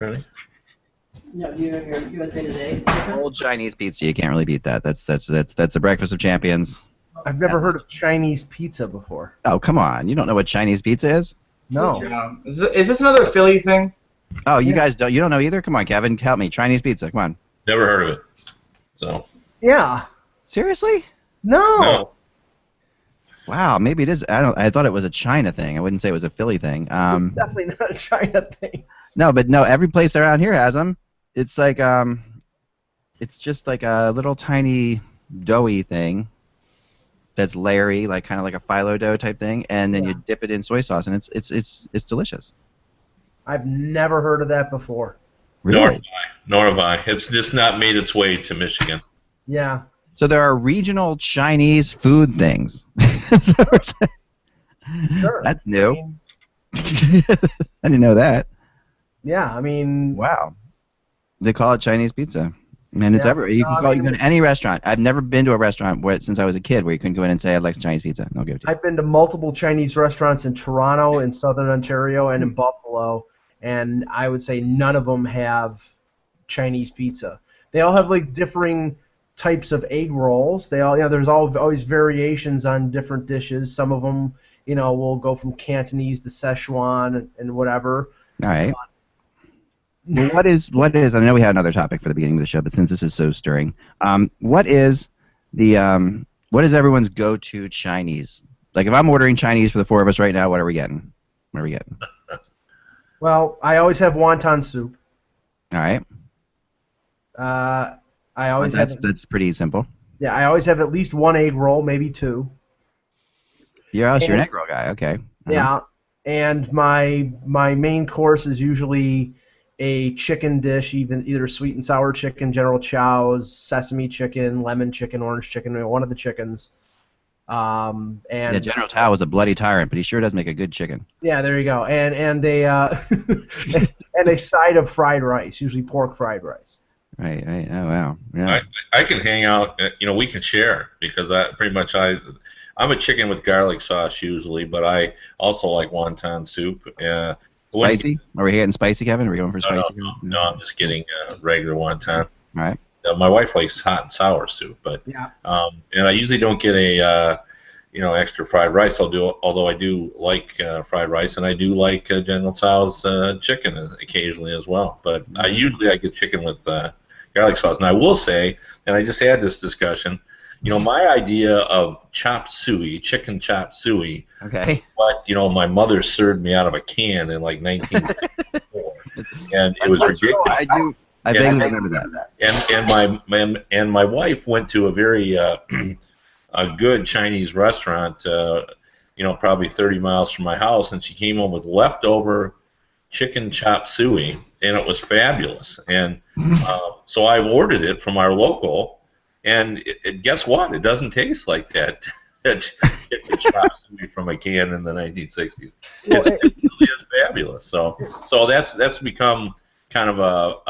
Really? No, do you have your USA Today? Old Chinese pizza, you can't really beat that. That's the breakfast of champions. I've never heard of Chinese pizza before. Oh, come on. You don't know what Chinese pizza is? No. Yeah. Is this another Philly thing? Oh, you guys don't. You don't know either. Come on, Kevin, help me. Chinese pizza. Come on. Never heard of it. So. Yeah. Seriously? No. Wow, maybe it is. I thought it was a China thing. I wouldn't say it was a Philly thing. It's definitely not a China thing. No, but no, every place around here has them. It's like it's just like a little tiny doughy thing that's layering, like kind of like a phyllo dough type thing, and then you dip it in soy sauce, and it's delicious. I've never heard of that before. Really? Nor have I. It's just not made its way to Michigan. Yeah. So there are regional Chinese food things. Sure. That's new. I didn't know that. Yeah, I mean. Wow. They call it Chinese pizza. Man, it's everywhere. You can go to any restaurant. I've never been to a restaurant since I was a kid where you couldn't go in and say, I'd like some Chinese pizza. And I'll give it to you. I've been to multiple Chinese restaurants in Toronto, in Southern Ontario, and in Buffalo, and I would say none of them have Chinese pizza. They all have like differing types of egg rolls. They all, there's always variations on different dishes. Some of them, will go from Cantonese to Szechuan and whatever. All right. Well, what is? I know we had another topic for the beginning of the show, but since this is so stirring, what is everyone's go-to Chinese? Like, if I'm ordering Chinese for the four of us right now, what are we getting? Well, I always have wonton soup. All right. I always that's pretty simple. Yeah, I always have at least one egg roll, maybe two. You're an egg roll guy, okay. Yeah, and my main course is usually a chicken dish, either sweet and sour chicken, General Chow's, sesame chicken, lemon chicken, orange chicken, one of the chickens. And General Tao is a bloody tyrant, but he sure does make a good chicken. Yeah, there you go. And a and a side of fried rice, usually pork fried rice. Right. Oh wow. Yeah. I can hang out. We can share because I'm a chicken with garlic sauce usually, but I also like wonton soup. Spicy? Are we getting spicy, Kevin? Are we going for spicy? No, I'm just getting regular wonton. All right. My wife likes hot and sour soup, but and I usually don't get a extra fried rice. Although I do like fried rice, and I do like General Tso's chicken occasionally as well. But I get chicken with garlic sauce. And I will say, and I just had this discussion. My idea of chop suey, chicken chop suey. Okay. But my mother served me out of a can in like 1964, and it was ridiculous. I vaguely remember that. And my wife went to a very a good Chinese restaurant, probably 30 miles from my house, and she came home with leftover chicken chop suey, and it was fabulous. And so I ordered it from our local. And guess what? It doesn't taste like that. Chicken chop suey from a can in the 1960s. It really is fabulous. So that's become kind of a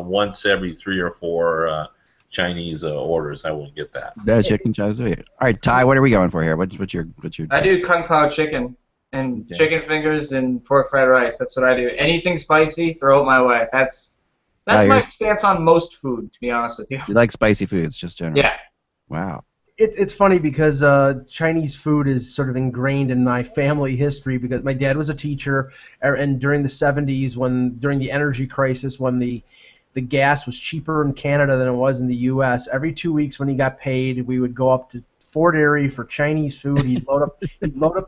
once every 3 or 4 Chinese orders I will get that. The chicken chop suey. All right, Ty, what are we going for here? What's your? I do kung pao chicken and chicken fingers and pork fried rice. That's what I do. Anything spicy, throw it my way. That's my stance on most food, to be honest with you. You like spicy foods, just generally? Yeah. Wow. It's funny because Chinese food is sort of ingrained in my family history because my dad was a teacher, and during the 70s, during the energy crisis, when the gas was cheaper in Canada than it was in the U.S., every 2 weeks when he got paid, we would go up to Fort Erie for Chinese food. He'd load up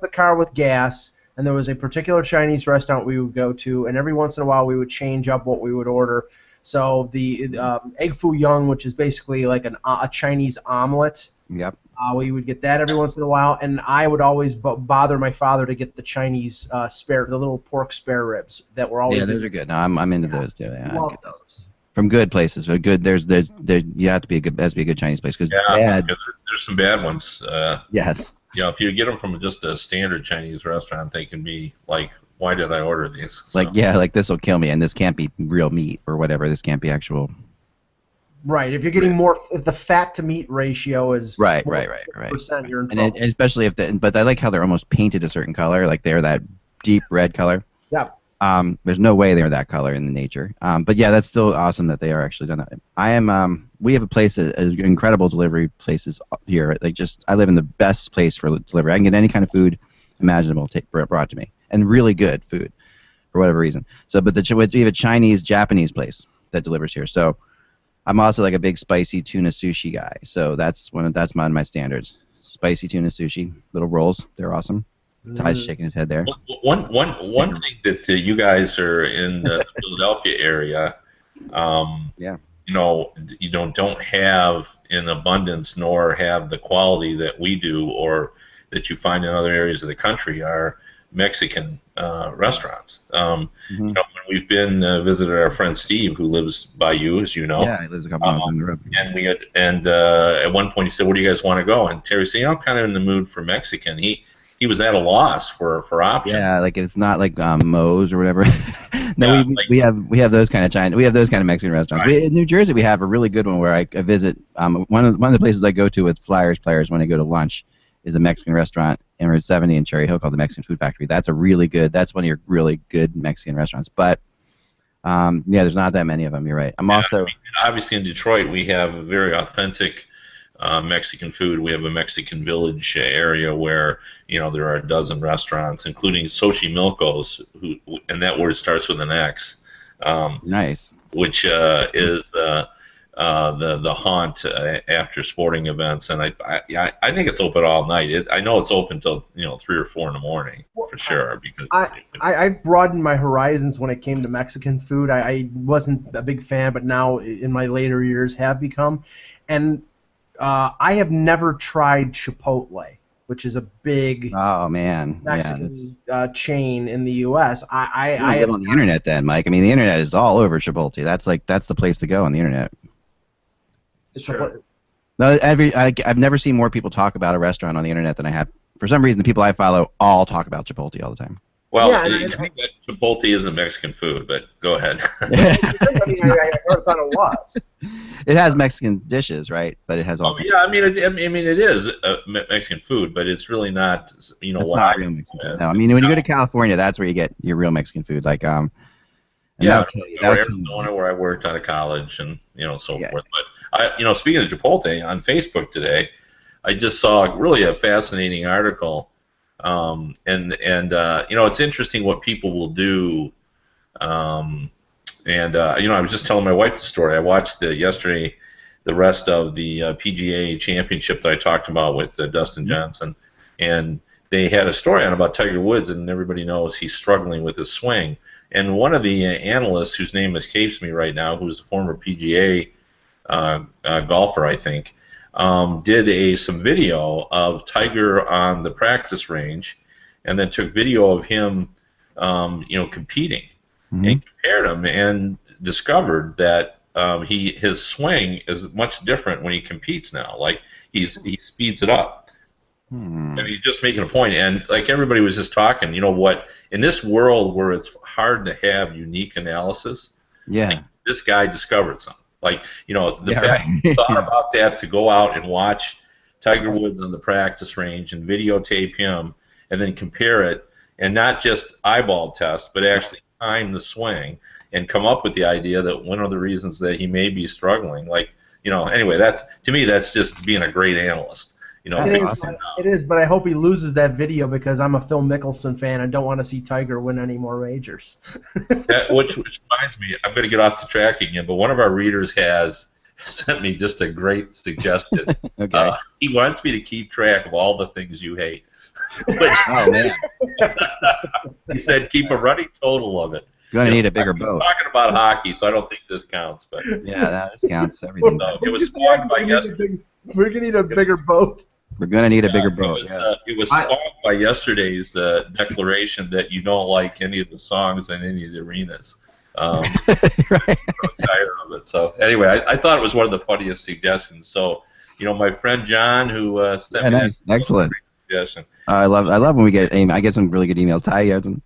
the car with gas, and there was a particular Chinese restaurant we would go to, and every once in a while we would change up what we would order. So the egg foo young, which is basically like a Chinese omelet. Yep. We would get that every once in a while, and I would always bother my father to get the Chinese the little pork spare ribs that were always. Yeah, those are good. No, I'm into those too. Yeah, love those. From good places, but good. There's you have to be a good Chinese place because there's some bad ones. Yes. If you get them from just a standard Chinese restaurant, they can be like, why did I order these? So. Like this will kill me, and this can't be real meat or whatever. This can't be actual. Right. If you're getting more, if the fat to meat ratio is right. percent, you're in trouble. And especially but I like how they're almost painted a certain color, like they're that deep red color. Yeah. There's no way they're that color in the nature. But yeah, that's still awesome that they are actually done that. We have a place that is incredible delivery places here. I live in the best place for delivery. I can get any kind of food imaginable brought to me, and really good food for whatever reason. So, but we have a Chinese, Japanese place that delivers here. So, I'm also like a big spicy tuna sushi guy. So that's one of my standards. Spicy tuna sushi, little rolls. They're awesome. Ty's shaking his head there. One thing that you guys are in the Philadelphia area, yeah, don't have in abundance nor have the quality that we do or that you find in other areas of the country are Mexican restaurants. When we've been visited our friend Steve, who lives by you, as you know. Yeah, he lives a couple miles down the road. And at one point he said, "Where do you guys want to go?" And Terry said, "I'm kind of in the mood for Mexican." He was at a loss for options. Yeah, like it's not like Moe's or whatever. No, yeah, we have those kind of Mexican restaurants. Right. In New Jersey, we have a really good one where I visit. One of the places I go to with Flyers players when I go to lunch is a Mexican restaurant in Route 70 in Cherry Hill called the Mexican Food Factory. That's one of your really good Mexican restaurants. But there's not that many of them. You're right. Obviously in Detroit we have a very authentic Mexican food. We have a Mexican village area where there are a dozen restaurants, including Xochimilco's, and that word starts with an X. Nice. Which is the haunt after sporting events, and I think it's open all night. I know it's open till 3 or 4 in the morning for sure. Because I've broadened my horizons when it came to Mexican food. I wasn't a big fan, but now in my later years have become, and I have never tried Chipotle, which is a big Mexican chain in the U.S. I live on the internet then, Mike. I mean, the internet is all over Chipotle. That's the place to go on the internet. Sure. No, I've never seen more people talk about a restaurant on the internet than I have. For some reason, the people I follow all talk about Chipotle all the time. Well, Chipotle isn't Mexican food, but go ahead. I never thought it was. It has Mexican dishes, right? But it has all. I mean, it is Mexican food, but it's really not. It's not real Mexican food. No, I mean, when you go to California, that's where you get your real Mexican food. Like, Arizona, where I worked out of college, and so forth. But speaking of Chipotle, on Facebook today, I just saw really a fascinating article. It's interesting what people will do. I was just telling my wife the story. I watched yesterday the rest of the PGA Championship that I talked about with Dustin Johnson, and they had a story on about Tiger Woods, and everybody knows he's struggling with his swing. And one of the analysts, whose name escapes me right now, who's a former PGA golfer, I think, did some video of Tiger on the practice range, and then took video of him, competing, and compared him, and discovered that his swing is much different when he competes now. Like he speeds it up. I mean, just making a point, and like everybody was just talking. In this world where it's hard to have unique analysis, like, this guy discovered something. Like, the fact he thought about that, to go out and watch Tiger Woods on the practice range and videotape him and then compare it, and not just eyeball test, but actually time the swing and come up with the idea that one of the reasons that he may be struggling, anyway, to me, that's just being a great analyst. It is, but I hope he loses that video because I'm a Phil Mickelson fan and don't want to see Tiger win any more majors. Which reminds me, I'm going to get off the track again, but one of our readers has sent me just a great suggestion. Okay. He wants me to keep track of all the things you hate. Oh, man. He said keep a running total of it. You're going to need a bigger boat. We're talking about hockey, so I don't think this counts. But yeah, that counts. Everything. It was spawned by yesterday. We're going to need a bigger boat. We're going to need a bigger boat. It was spawned by yesterday's declaration that you don't like any of the songs in any of the arenas. Right. I'm tired of it. So anyway, I thought it was one of the funniest suggestions. So, my friend John, who sent me nice. that excellent suggestion. I love when we get. I get some really good emails. Ty, you have some?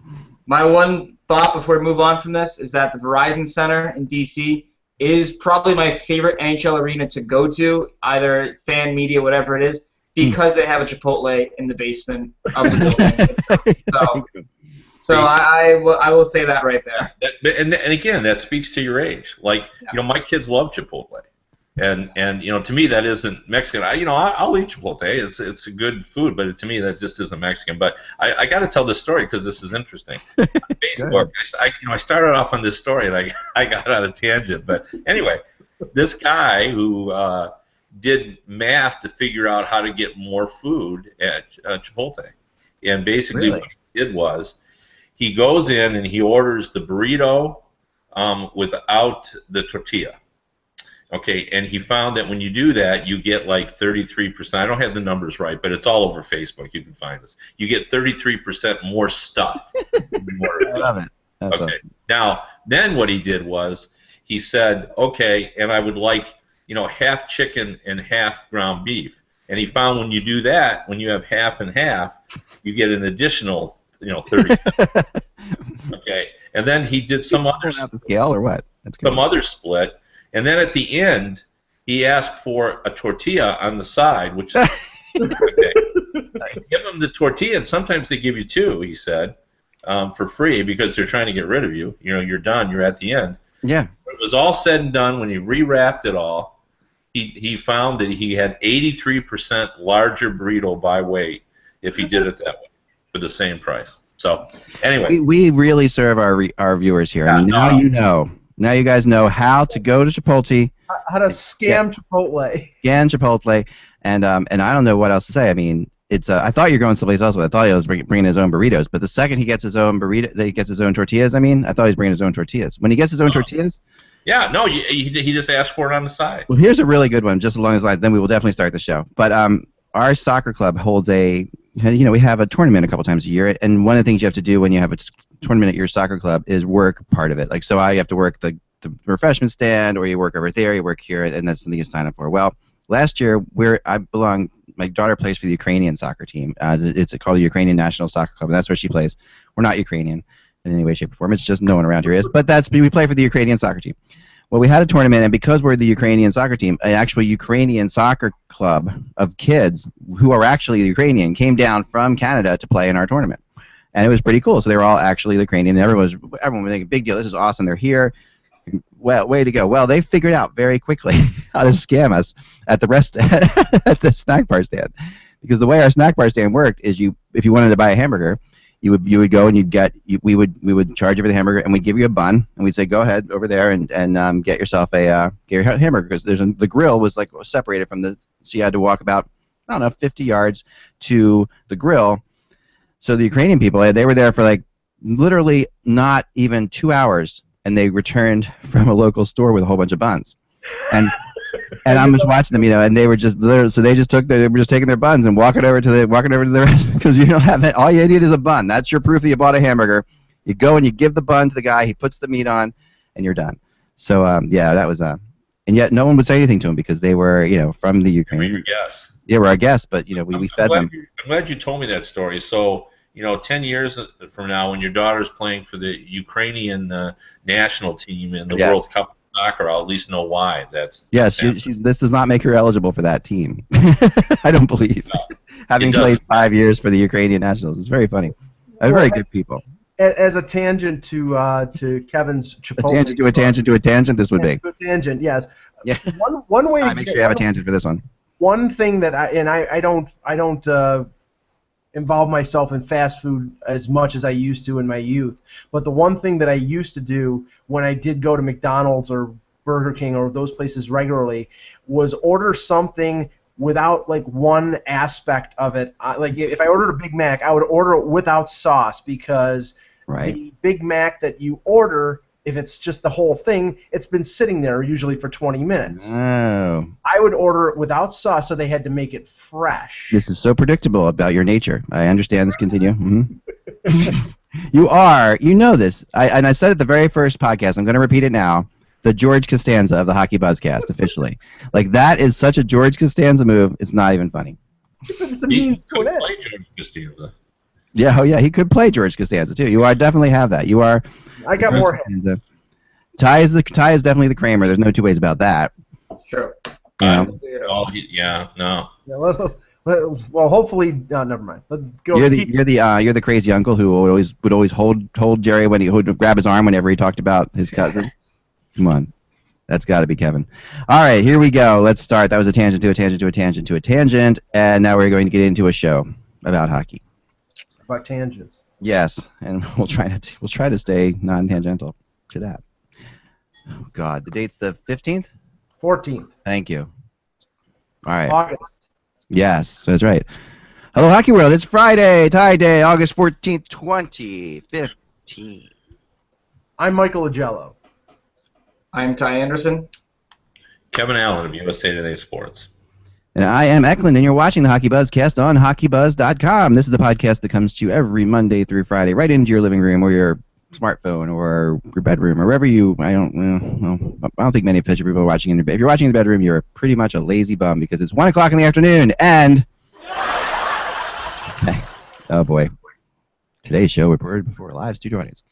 My one thought before we move on from this is that the Verizon Center in DC is probably my favorite NHL arena to go to, either fan, media, whatever it is, because they have a Chipotle in the basement of the building. So I will say that right there. And again, that speaks to your age. Like, my kids love Chipotle. And to me, that isn't Mexican. I'll eat Chipotle. It's a good food, but to me, that just isn't Mexican. But I got to tell this story because this is interesting. On Facebook, I started off on this story, and I got on a tangent. But anyway, this guy who did math to figure out how to get more food at Chipotle. And basically what he did was he goes in and he orders the burrito without the tortilla. Okay, and he found that when you do that, you get like 33%. I don't have the numbers right, but it's all over Facebook. You can find this. You get 33% more stuff. I love it. That's okay. Now, then what he did was he said, okay, and I would like, half chicken and half ground beef. And he found when you do that, when you have half and half, you get an additional, 30. Okay, and then he did some other scale or what? Some other split. And then at the end, he asked for a tortilla on the side, which is okay. Give them the tortilla, and sometimes they give you two, he said, for free because they're trying to get rid of you. You're done. You're at the end. Yeah. When it was all said and done, when he rewrapped it all, he found that he had 83% larger burrito by weight if he did it that way for the same price. So, anyway. We really serve our viewers here. I mean, now you know. Now you guys know how to go to Chipotle. How to scam Chipotle. Scam Chipotle, and I don't know what else to say. I mean, it's I thought you were going someplace else with it. I thought he was bringing his own burritos, but the second he gets his own burrito, he gets his own tortillas. I thought he was bringing his own tortillas. When he gets his own tortillas. Yeah, no, he just asked for it on the side. Well, here's a really good one, just along those lines. Then we will definitely start the show. But our soccer club holds we have a tournament a couple times a year, and one of the things you have to do when you have a tournament at your soccer club is work part of it. Like, so I have to work the refreshment stand, or you work over there, you work here, and that's something you sign up for. Well, last year, my daughter plays for the Ukrainian soccer team. It's called the Ukrainian National Soccer Club, and that's where she plays. We're not Ukrainian in any way, shape, or form. It's just no one around here is. But we play for the Ukrainian soccer team. Well, we had a tournament, and because we're the Ukrainian soccer team, an actual Ukrainian soccer club of kids who are actually Ukrainian came down from Canada to play in our tournament. And it was pretty cool. So they were all actually Ukrainian. Everyone was making a big deal. This is awesome. They're here. Well, way to go. Well, they figured out very quickly how to scam us at the snack bar stand. Because the way our snack bar stand worked is if you wanted to buy a hamburger, you would go and we would charge you for the hamburger, and we'd give you a bun, and we'd say go ahead over there and get yourself get your hamburger, because the grill was like separated from so you had to walk about 50 yards to the grill. So the Ukrainian people, they were there for like literally not even 2 hours, and they returned from a local store with a whole bunch of buns. And I'm just watching them, and they were just literally, so they were just taking their buns and walking over to the rest, because you don't have that. All you need is a bun. That's your proof that you bought a hamburger. You go and you give the bun to the guy. He puts the meat on, and you're done. So yeah, that was and yet no one would say anything to him because they were from the Ukraine. We were your guests. Yeah, we're our guests, but we fed them. I'm glad you told me that story. So 10 years from now, when your daughter's playing for the Ukrainian national team in the World Cup of Soccer, I'll at least know why. This does not make her eligible for that team. I don't believe. No, having played 5 years for the Ukrainian nationals, it's very funny. They're very good people. As a tangent to Kevin's Chipotle. A tangent to a tangent to a tangent. This would be. A tangent, yes. Yeah. One way. Make sure you have a tangent for this one. One thing that I don't involve myself in fast food as much as I used to in my youth. But the one thing that I used to do when I did go to McDonald's or Burger King or those places regularly was order something without like one aspect of it. Like if I ordered a Big Mac, I would order it without sauce, because the Big Mac that you order, if it's just the whole thing, it's been sitting there usually for 20 minutes. Oh. I would order it without sauce, so they had to make it fresh. This is so predictable about your nature. I understand this. Continue. Mm-hmm. You know this. And I said it the very first podcast. I'm going to repeat it now. The George Costanza of the HockeyBuzzCast, officially. Like, that is such a George Costanza move, it's not even funny. It's a means to an end. George Costanza. Yeah, oh yeah, he could play George Costanza, too. You definitely have that. You are... I got more hands. Ty is definitely the Kramer. There's no two ways about that. Sure. Yeah, no. Yeah, well, hopefully, never mind. Let's go. You're the crazy uncle who would always hold Jerry when he would grab his arm whenever he talked about his cousin. Come on, that's got to be Kevin. All right, here we go. Let's start. That was a tangent to a tangent to a tangent to a tangent, and now we're going to get into a show about hockey. About tangents. Yes, and we'll try to stay non-tangential to that. Oh God, the date's the 15th. 14th. Thank you. All right. August. Yes, that's right. Hello, Hockey World. It's Friday, Tie Day, August 14th, 2015. I'm Michael Agello. I'm Ty Anderson. Kevin Allen of USA Today Sports. And I am Eklund, and you're watching the HockeyBuzzCast on HockeyBuzz.com. This is the podcast that comes to you every Monday through Friday, right into your living room or your smartphone or your bedroom or wherever you. I don't think many people are watching in your bed. If you're watching in the bedroom, you're pretty much a lazy bum because it's 1 o'clock in the afternoon and. Oh boy. Today's show reported before a live studio audience.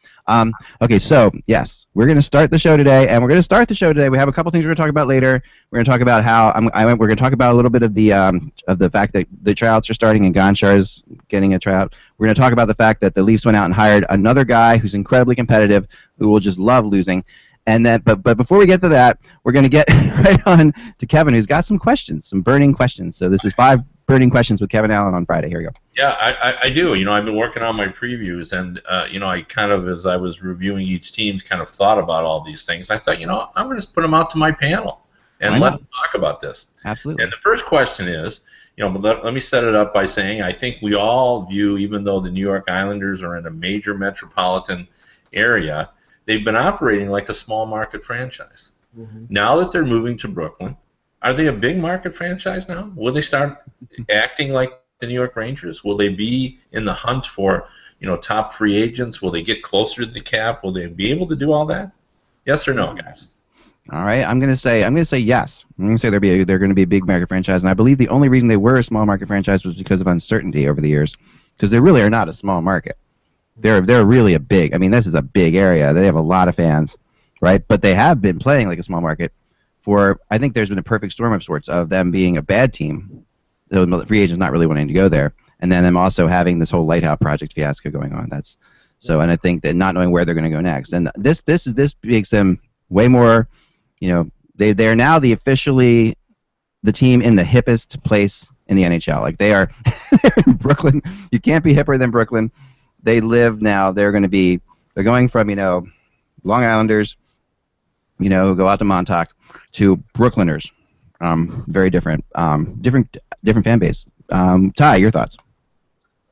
Okay, so yes, we're going to start the show today, and we're going to start the show today. We have a couple things we're going to talk about later. We're going to talk about how we're going to talk about a little bit of the fact that the tryouts are starting and Gonchar is getting a tryout. We're going to talk about the fact that the Leafs went out and hired another guy who's incredibly competitive, who will just love losing. And then, but before we get to that, we're going to get right on to Kevin, who's got some questions, some burning questions. So this is 5 burning questions with Kevin Allen on Friday. Here we go. Yeah, I do. I've been working on my previews, and I kind of, as I was reviewing each team's, kind of thought about all these things. I thought, I'm going to put them out to my panel and let them talk about this. Absolutely. And the first question is, let me set it up by saying I think we all view, even though the New York Islanders are in a major metropolitan area, they've been operating like a small market franchise. Mm-hmm. Now that they're moving to Brooklyn, are they a big market franchise now? Will they start acting like the New York Rangers? Will they be in the hunt for, top free agents? Will they get closer to the cap? Will they be able to do all that? Yes or no, guys? All right, I'm going to say yes. I'm going to say they're going to be a big market franchise, and I believe the only reason they were a small market franchise was because of uncertainty over the years, because they really are not a small market. They're really a big. I mean, this is a big area. They have a lot of fans, right? But they have been playing like a small market for. I think there's been a perfect storm of sorts of them being a bad team, the free agents not really wanting to go there, and then them also having this whole Lighthouse project fiasco going on. That's so, and I think that not knowing where they're going to go next, and this makes them way more. They're now officially the team in the hippest place in the NHL. Like they are in Brooklyn. You can't be hipper than Brooklyn. They live now. They're going from Long Islanders, who go out to Montauk, to Brooklyners. Very different fan base. Ty, your thoughts?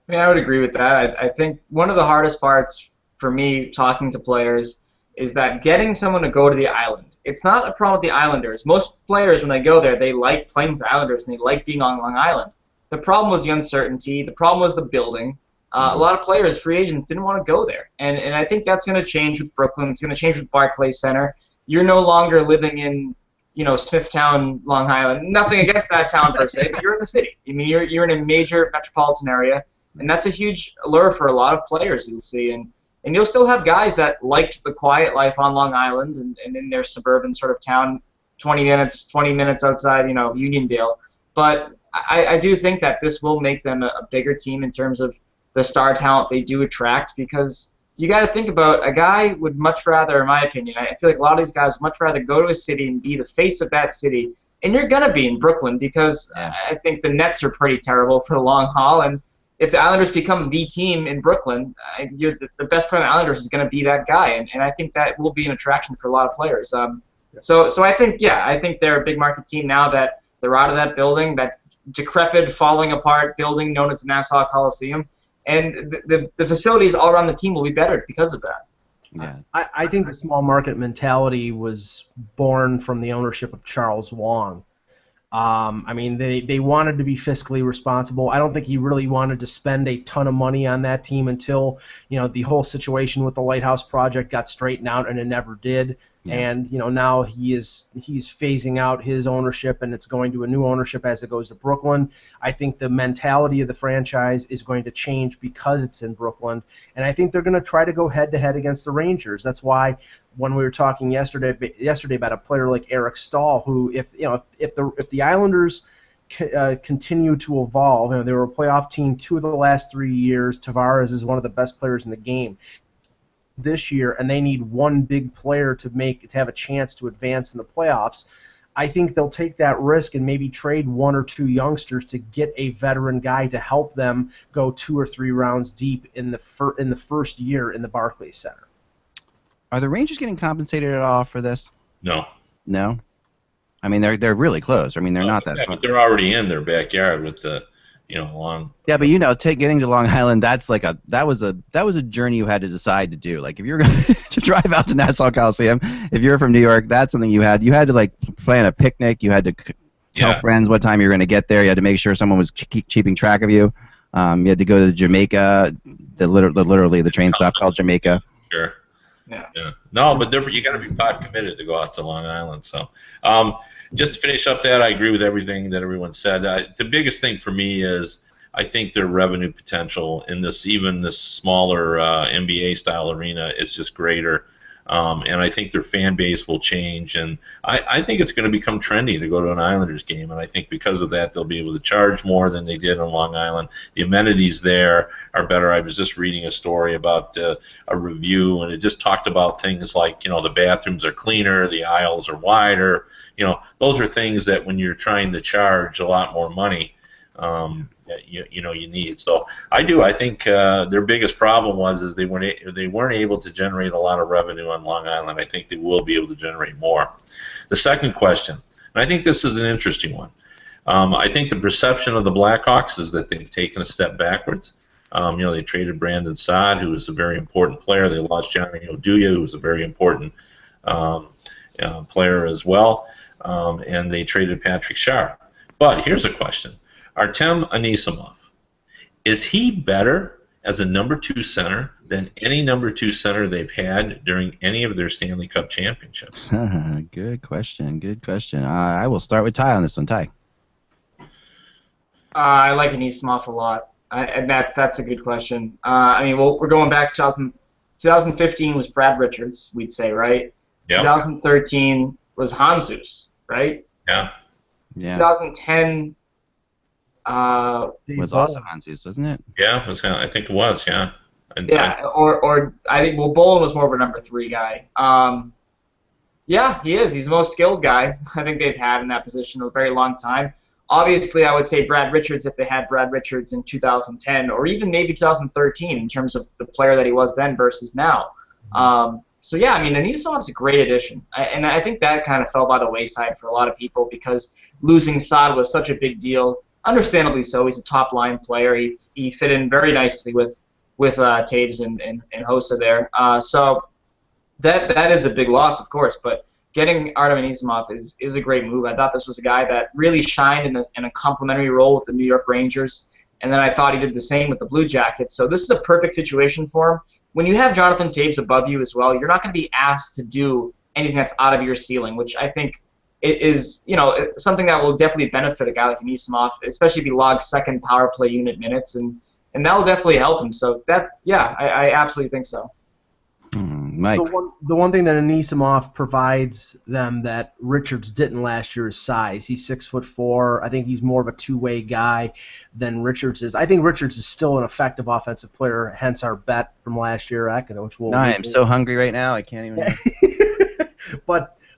I mean, I would agree with that. I think one of the hardest parts for me talking to players is that getting someone to go to the island. It's not a problem with the Islanders. Most players, when they go there, they like playing with the Islanders and they like being on Long Island. The problem was the uncertainty. The problem was the building. A lot of players, free agents, didn't want to go there. And I think that's going to change with Brooklyn. It's going to change with Barclays Center. You're no longer living in, Smithtown, Long Island. Nothing against that town per se, but you're in the city. I mean, you're in a major metropolitan area, and that's a huge allure for a lot of players you'll see. And you'll still have guys that liked the quiet life on Long Island and in their suburban sort of town, 20 minutes outside, Uniondale. But I do think that this will make them a bigger team in terms of the star talent they do attract, because you got to think about a guy would much rather, in my opinion, I feel like a lot of these guys would much rather go to a city and be the face of that city. And you're going to be in Brooklyn because I think the Nets are pretty terrible for the long haul. And if the Islanders become the team in Brooklyn, the best player on the Islanders is going to be that guy. And I think that will be an attraction for a lot of players. So I think they're a big market team now that they're out of that building, that decrepit, falling apart building known as the Nassau Coliseum. And the facilities all around the team will be better because of that. Yeah. I think the small market mentality was born from the ownership of Charles Wang. They wanted to be fiscally responsible. I don't think he really wanted to spend a ton of money on that team until the whole situation with the Lighthouse project got straightened out, and it never did. Yeah. And now he's phasing out his ownership, and it's going to a new ownership as it goes to Brooklyn. I think the mentality of the franchise is going to change because it's in Brooklyn, and I think they're going to try to go head-to-head against the Rangers. That's why when we were talking yesterday about a player like Eric Stahl, who if the Islanders continue to evolve, they were a playoff team 2 of the last 3 years. Tavares is one of the best players in the game this year, and they need one big player to have a chance to advance in the playoffs. I think they'll take that risk and maybe trade 1 or 2 youngsters to get a veteran guy to help them go 2 or 3 rounds deep in the first year in the Barclays Center. Are the Rangers getting compensated at all for this? No. No. I mean, they're really close. I mean, they're not that far. But they're already in their backyard with the long. Yeah, but getting to Long Island, that was a journey you had to decide to do. Like if you're going to drive out to Nassau Coliseum, if you're from New York, that's something you had to like plan a picnic. You had to tell friends what time you were going to get there. You had to make sure someone was keeping track of you. You had to go to Jamaica, literally the train stop called Jamaica. Sure. Yeah. No, but you got to be pot committed to go out to Long Island. So, just to finish up that, I agree with everything that everyone said. The biggest thing for me is I think their revenue potential in this smaller NBA style arena is just greater. And I think their fan base will change, and I think it's going to become trendy to go to an Islanders game, and I think because of that they'll be able to charge more than they did on Long Island. The amenities there are better. I was just reading a story about a review, and it just talked about things like, the bathrooms are cleaner, the aisles are wider. Those are things that when you're trying to charge a lot more money, you need. So I think their biggest problem is they weren't able to generate a lot of revenue on Long Island. I think they will be able to generate more. The second question, and I think this is an interesting one. I think the perception of the Blackhawks is that they've taken a step backwards. They traded Brandon Saad, who was a very important player. They lost Johnny Oduya, who was a very important player as well, and they traded Patrick Sharp. But here's a question. Artem Anisimov, is he better as a number 2 center than any number 2 center they've had during any of their Stanley Cup championships? Good question. I will start with Ty on this one. Ty. I like Anisimov a lot, and that's a good question. We're going back. 2015 was Brad Richards, we'd say, right? Yeah. 2013 was Hanzus, right? Yeah. 2010. Was also Hanzus, wasn't it? Yeah, I think it was. Yeah. Or I think Bolin was more of a number 3 guy. Yeah, he is. He's the most skilled guy I think they've had in that position for a very long time. Obviously, I would say Brad Richards if they had Brad Richards in 2010 or even maybe 2013 in terms of the player that he was then versus now. So yeah, Anisomov's a great addition, and I think that kind of fell by the wayside for a lot of people because losing Saad was such a big deal. Understandably so. He's a top-line player. He fit in very nicely with Taves and Hossa there. So that is a big loss, of course. But getting Artem Anisimov is a great move. I thought this was a guy that really shined in a complementary role with the New York Rangers, and then I thought he did the same with the Blue Jackets. So this is a perfect situation for him. When you have Jonathan Taves above you as well, you're not going to be asked to do anything that's out of your ceiling, which I think it is, something that will definitely benefit a guy like Anisimov, especially if he logs second power play unit minutes, and that will definitely help him. So I absolutely think so. Mike. The one thing that Anisimov provides them that Richards didn't last year is size. He's 6'4". I think he's more of a two-way guy than Richards is. I think Richards is still an effective offensive player, hence our bet from last year. I am so hungry right now. I can't even.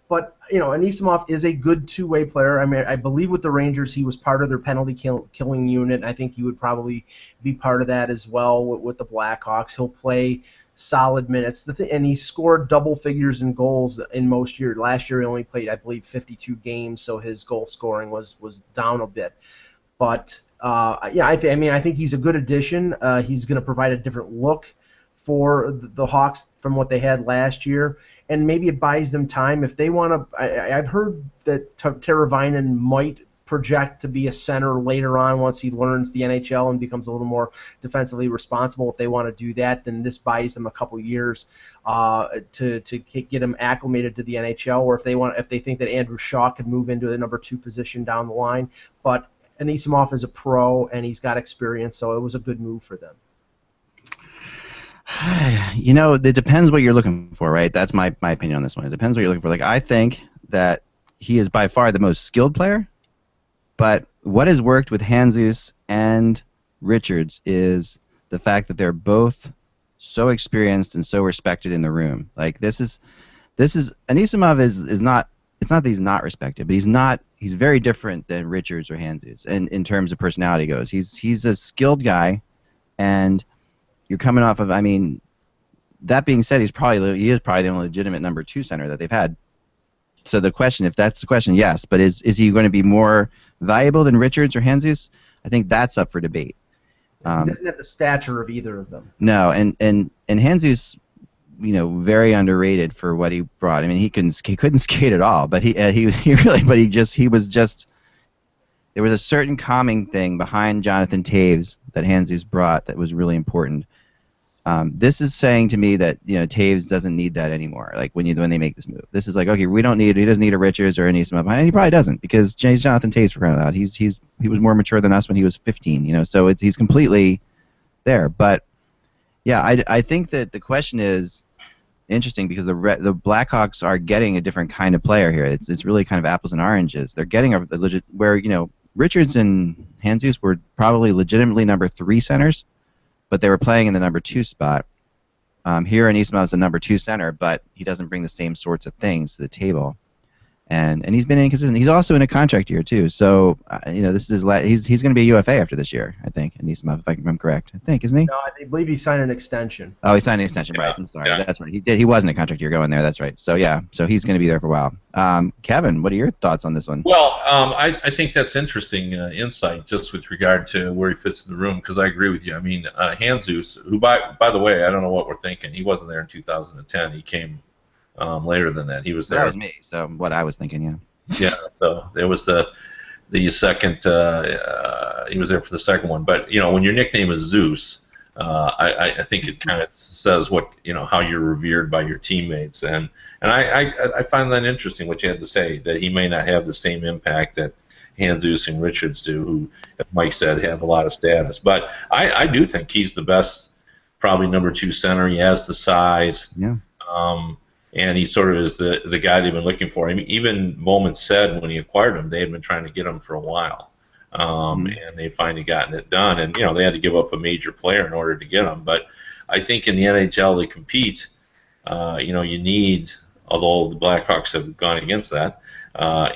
But Anisimov is a good two-way player. I believe with the Rangers he was part of their penalty killing unit. I think he would probably be part of that as well with the Blackhawks. He'll play solid minutes. And he scored double figures in goals in most years. Last year he only played, I believe, 52 games, so his goal scoring was down a bit. But I think he's a good addition. He's going to provide a different look for the Hawks from what they had last year, and maybe it buys them time if they want to. I've heard that Teravainen might project to be a center later on once he learns the NHL and becomes a little more defensively responsible. If they want to do that, then this buys them a couple years to get him acclimated to the NHL. Or if they think that Andrew Shaw could move into the number 2 position down the line, but Anisimov is a pro and he's got experience, so it was a good move for them. You know, it depends what you're looking for, right? That's my opinion on this one. It depends what you're looking for. Like, I think that he is by far the most skilled player, but what has worked with Handzus and Richards is the fact that they're both so experienced and so respected in the room. Like, this is Anisimov is not. It's not that he's not respected, but he's very different than Richards or Handzus, and in terms of personality goes. He's a skilled guy, and you're coming off of, I mean, that being said, he is probably the only legitimate number 2 center that they've had. So the question, if that's the question, yes, but is he going to be more valuable than Richards or Handzus? I think that's up for debate. He doesn't have the stature of either of them. No, and Handzus, you know, very underrated for what he brought. I mean, he couldn't skate at all, but he was just there was a certain calming thing behind Jonathan Toews that Handzus brought that was really important. This is saying to me that, you know, Toews doesn't need that anymore. Like when they make this move, this is like, okay, he doesn't need a Richards or an Anisimov behind, and he probably doesn't, because Jonathan Toews, for crying out loud, he was more mature than us when he was 15, you know, so he's completely there. But yeah, I think that the question is interesting because the Blackhawks are getting a different kind of player here. It's really kind of apples and oranges. They're getting a legit, where, you know, Richards and Handzus were probably legitimately number 3 centers, but they were playing in the number 2 spot. Here, Anisimov is a number 2 center, but he doesn't bring the same sorts of things to the table. And he's been inconsistent. He's also in a contract year too, so you know, this is he's going to be a UFA after this year, I think. Anisimov, if I'm correct, I think, isn't he? No, I believe he signed an extension. Oh, he signed an extension, right? I'm sorry, that's right. He did. He was in a contract year going there. That's right. So yeah, so he's going to be there for a while. Kevin, what are your thoughts on this one? Well, I think that's interesting insight just with regard to where he fits in the room, because I agree with you. I mean, Handzus, who by the way, I don't know what we're thinking. He wasn't there in 2010. He came later than that. He was there. That was me. So what I was thinking, yeah. Yeah. So there was the second. He was there for the second one. But you know, when your nickname is Zeus, I think it kind of says what, you know, how you're revered by your teammates, and I find that interesting what you had to say, that he may not have the same impact that Handzus and Richards do, who, as Mike said, have a lot of status. But I do think he's the best, probably number 2 center. He has the size. Yeah. And he sort of is the guy they've been looking for. I mean, even Bowman said when he acquired him, they had been trying to get him for a while, and they finally gotten it done. And you know, they had to give up a major player in order to get him. But I think in the NHL to compete, you know, you need, although the Blackhawks have gone against that,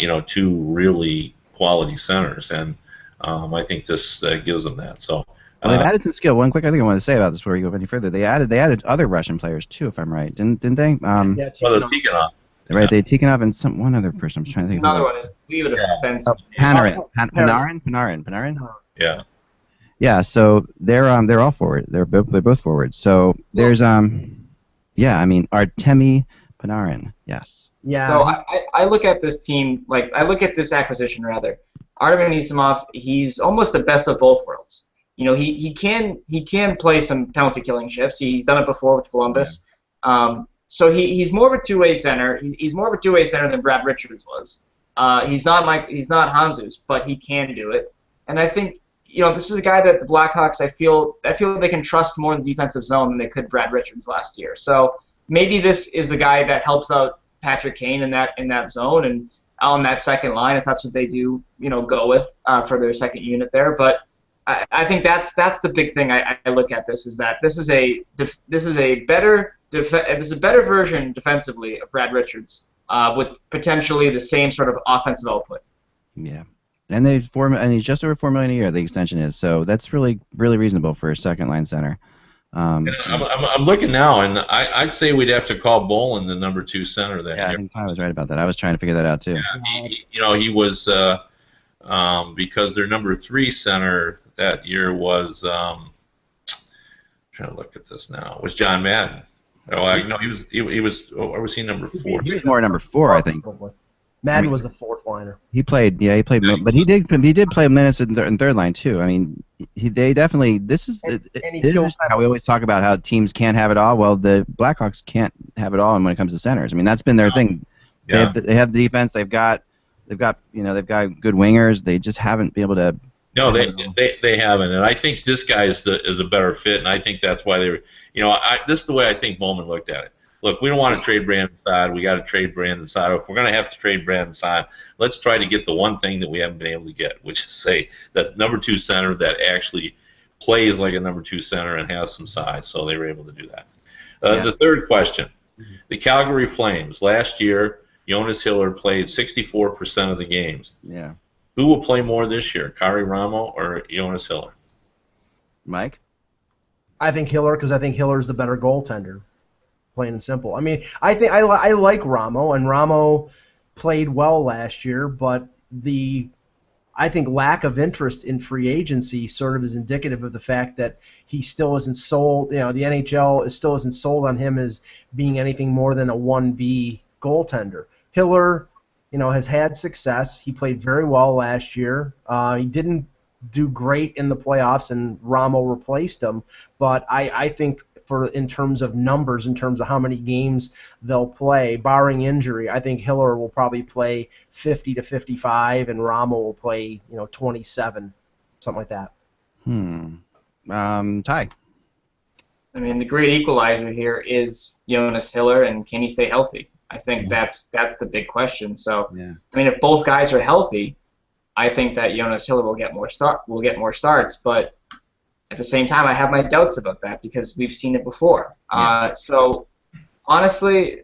you know, 2 really quality centers, and I think this gives them that. So. Well, they've added some skill. One quick thing I want to say about this before we go any further. They added other Russian players too, if I'm right, didn't they? Yeah, Tikhonov. Right, they Tikhonov and one other person. I'm trying to think. Another one. We would have been. Panarin. Yeah. Yeah. So they're all forward. They're both forward. So there's yeah. I mean, Artemi Panarin. Yes. Yeah. So I look at this team, like I look at this acquisition rather. Artem Anisimov, he's almost the best of both worlds. You know, he can play some penalty killing shifts. He's done it before with Columbus. Yeah. So he's more of a two-way center. He's more of a two-way center than Brad Richards was. He's not Handzus, but he can do it. And I think, you know, this is a guy that the Blackhawks, I feel they can trust more in the defensive zone than they could Brad Richards last year. So maybe this is the guy that helps out Patrick Kane in that zone and on that second line, if that's what they do, you know, go with for their second unit there. But I think that's the big thing I look at this, is that this is a better version defensively of Brad Richards with potentially the same sort of offensive output. Yeah, and he's just over $4 million a year. The extension is, so that's really reasonable for a second line center. I'm looking now, and I'd say we'd have to call Bolin the number 2 center that year. I think Ty was right about that. I was trying to figure that out too. Yeah, he was because their number 3 center that year was I'm trying to look at this now. Was John Madden? Oh, no, he was. Or was he number 4? He was more number 4, I think. Madden was the fourth liner. He played, yeah, he played, but he did play minutes in third line too. I mean, they definitely. This is how we always talk about how teams can't have it all. Well, the Blackhawks can't have it all when it comes to centers. I mean, that's been their thing. Yeah. They have the defense. They've got good wingers. They just haven't been able to. No, they haven't, and I think this guy is a better fit, and I think that's why they were. This is the way I think Bowman looked at it. Look, we don't want to trade Brandon Saad. We got to trade Brandon Saad. If we're going to have to trade Brandon Saad, let's try to get the one thing that we haven't been able to get, which is say that number 2 center that actually plays like a number 2 center and has some size. So they were able to do that. The third question: the Calgary Flames last year, Jonas Hiller played 64% of the games. Yeah. Who will play more this year, Kari Ramo or Jonas Hiller? Mike? I think Hiller, because I think Hiller's the better goaltender. Plain and simple. I mean, I think I like Ramo, and Ramo played well last year, but I think lack of interest in free agency sort of is indicative of the fact that he still isn't sold. The NHL still isn't sold on him as being anything more than a 1B goaltender. Hiller, has had success. He played very well last year. He didn't do great in the playoffs, and Ramo replaced him. But I think in terms of numbers, in terms of how many games they'll play, barring injury, I think Hiller will probably play 50 to 55, and Ramo will play 27, something like that. Ty. I mean, the great equalizer here is Jonas Hiller, and can he stay healthy? I think that's the big question. So, I mean, if both guys are healthy, I think that Jonas Hiller will get more starts. But at the same time, I have my doubts about that because we've seen it before. So, honestly,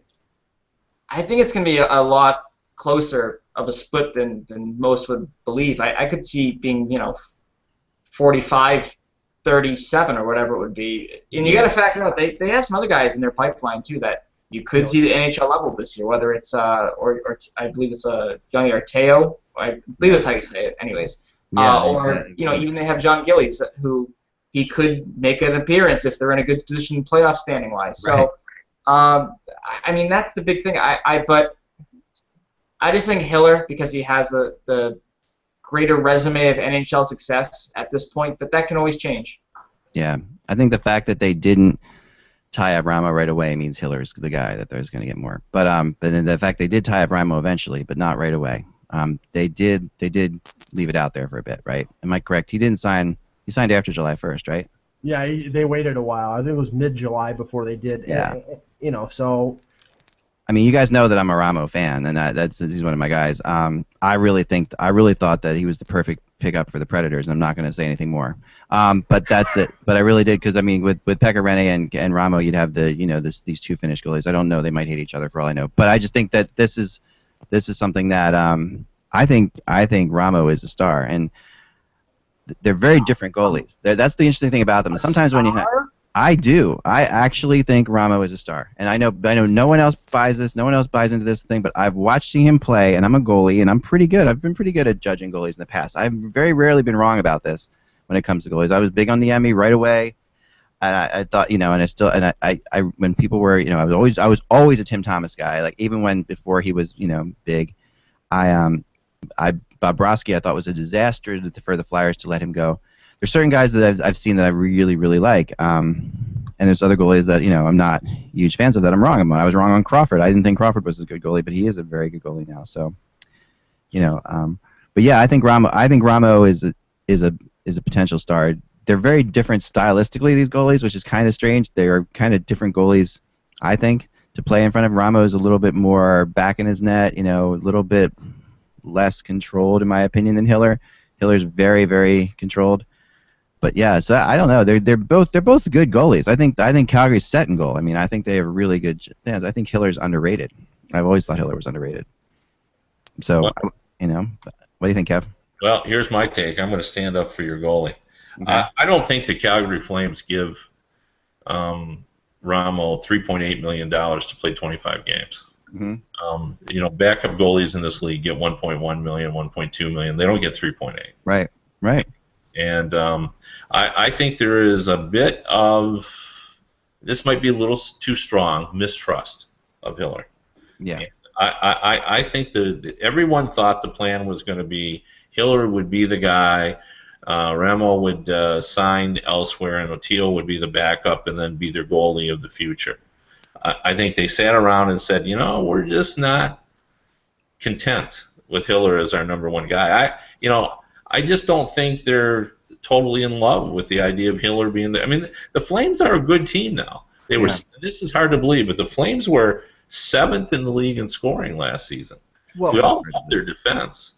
I think it's going to be a lot closer of a split than most would believe. I could see being 45-37 or whatever it would be. And you got to factor out they have some other guys in their pipeline too that you could see the NHL level this year, whether it's or I believe it's Johnny Arteo. I believe that's how you say it. Anyways, even they have John Gillies who he could make an appearance if they're in a good position playoff standing wise. So, I mean that's the big thing. But I just think Hiller because he has the greater resume of NHL success at this point, but that can always change. Yeah, I think the fact that they didn't tie up Ramo right away means Hiller's the guy that there's going to get more. But then the fact they did tie up Ramo eventually, but not right away. They did leave it out there for a bit, right? Am I correct? He didn't sign. He signed after July 1st, right? Yeah, they waited a while. I think it was mid-July before they did. Yeah. So. I mean, you guys know that I'm a Ramo fan, and he's one of my guys. I really thought that he was the perfect pickup for the Predators, and I'm not going to say anything more. But that's it. But I really did because I mean, with Pekka Rinne and Ramo, you'd have these two Finnish goalies. I don't know; they might hate each other for all I know. But I just think that this is something that I think Ramo is a star, and they're very different goalies. That's the interesting thing about them. Sometimes when you have. I do. I actually think Ramo is a star, and I know no one else buys this. No one else buys into this thing, but I've watched him play, and I'm a goalie, and I'm pretty good. I've been pretty good at judging goalies in the past. I've very rarely been wrong about this when it comes to goalies. I was big on the Emmy right away, and I thought, and I still, and I when people were, I was always a Tim Thomas guy. Like even before he was, big, Bobrovsky I thought was a disaster for the Flyers to let him go. There's certain guys that I've seen that I really, really like, and there's other goalies that I'm not huge fans of that I'm wrong about. I was wrong on Crawford. I didn't think Crawford was a good goalie, but he is a very good goalie now. So, but yeah, I think Ramo is a potential star. They're very different stylistically, these goalies, which is kind of strange. They are kind of different goalies, I think, to play in front of. Ramo is a little bit more back in his net, a little bit less controlled, in my opinion, than Hiller. Hiller's very, very controlled. But yeah, so I don't know. They're both good goalies. I think Calgary's set in goal. I mean, I think they have really good fans. I think Hiller's underrated. I've always thought Hiller was underrated. So, what do you think, Kev? Well, here's my take. I'm going to stand up for your goalie. Okay. I don't think the Calgary Flames give Ramo $3.8 million to play 25 games. Mm-hmm. Backup goalies in this league get 1.1 million, 1.2 million. They don't get 3.8. Right. And I think there is a bit of, this might be a little too strong, mistrust of Hiller. Yeah. I think that everyone thought the plan was going to be Hiller would be the guy, Ramo would sign elsewhere, and Oteil would be the backup and then be their goalie of the future. I think they sat around and said, we're just not content with Hiller as our number one guy. I just don't think they're totally in love with the idea of Hiller being there. I mean, the Flames are a good team now. They were. This is hard to believe, but the Flames were 7th in the league in scoring last season. Well, we all love their defense,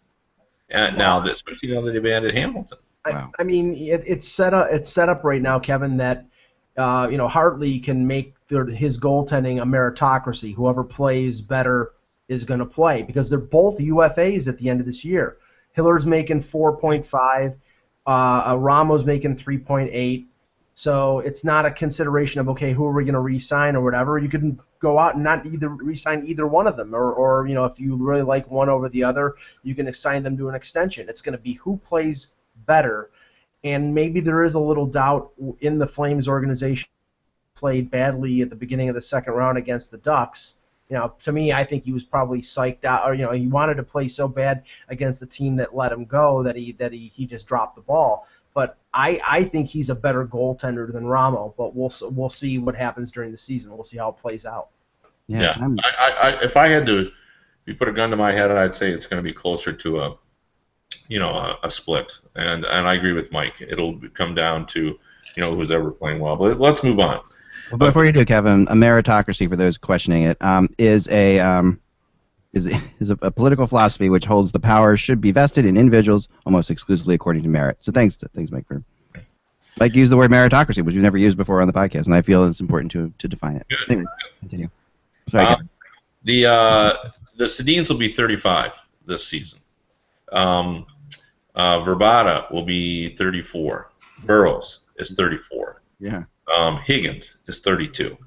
and especially now that they've added Hamilton. Wow. I mean, it's set up right now, Kevin, that Hartley can make his goaltending a meritocracy. Whoever plays better is going to play because they're both UFAs at the end of this year. Hiller's making 4.5, Ramo's making 3.8. So it's not a consideration of, okay, who are we going to re-sign or whatever. You can go out and not re-sign either one of them. Or if you really like one over the other, you can assign them to an extension. It's going to be who plays better. And maybe there is a little doubt in the Flames organization. Played badly at the beginning of the second round against the Ducks. To me, I think he was probably psyched out, or he wanted to play so bad against the team that let him go that he just dropped the ball. But I think he's a better goaltender than Ramo. But we'll see what happens during the season. We'll see how it plays out. Yeah. If I had to, if you put a gun to my head, I'd say it's going to be closer to a split. And I agree with Mike. It'll come down to who's ever playing well. But let's move on. Well, before you do, Kevin, a meritocracy, for those questioning it, is a political philosophy which holds the power should be vested in individuals almost exclusively according to merit. So thanks, Mike, for use the word meritocracy, which we've never used before on the podcast, and I feel it's important to define it. Good. Anyway, continue. Sorry, Kevin. The Sedins will be 35 this season. Verbata will be 34. Burroughs is 34. Yeah. Higgins is 32.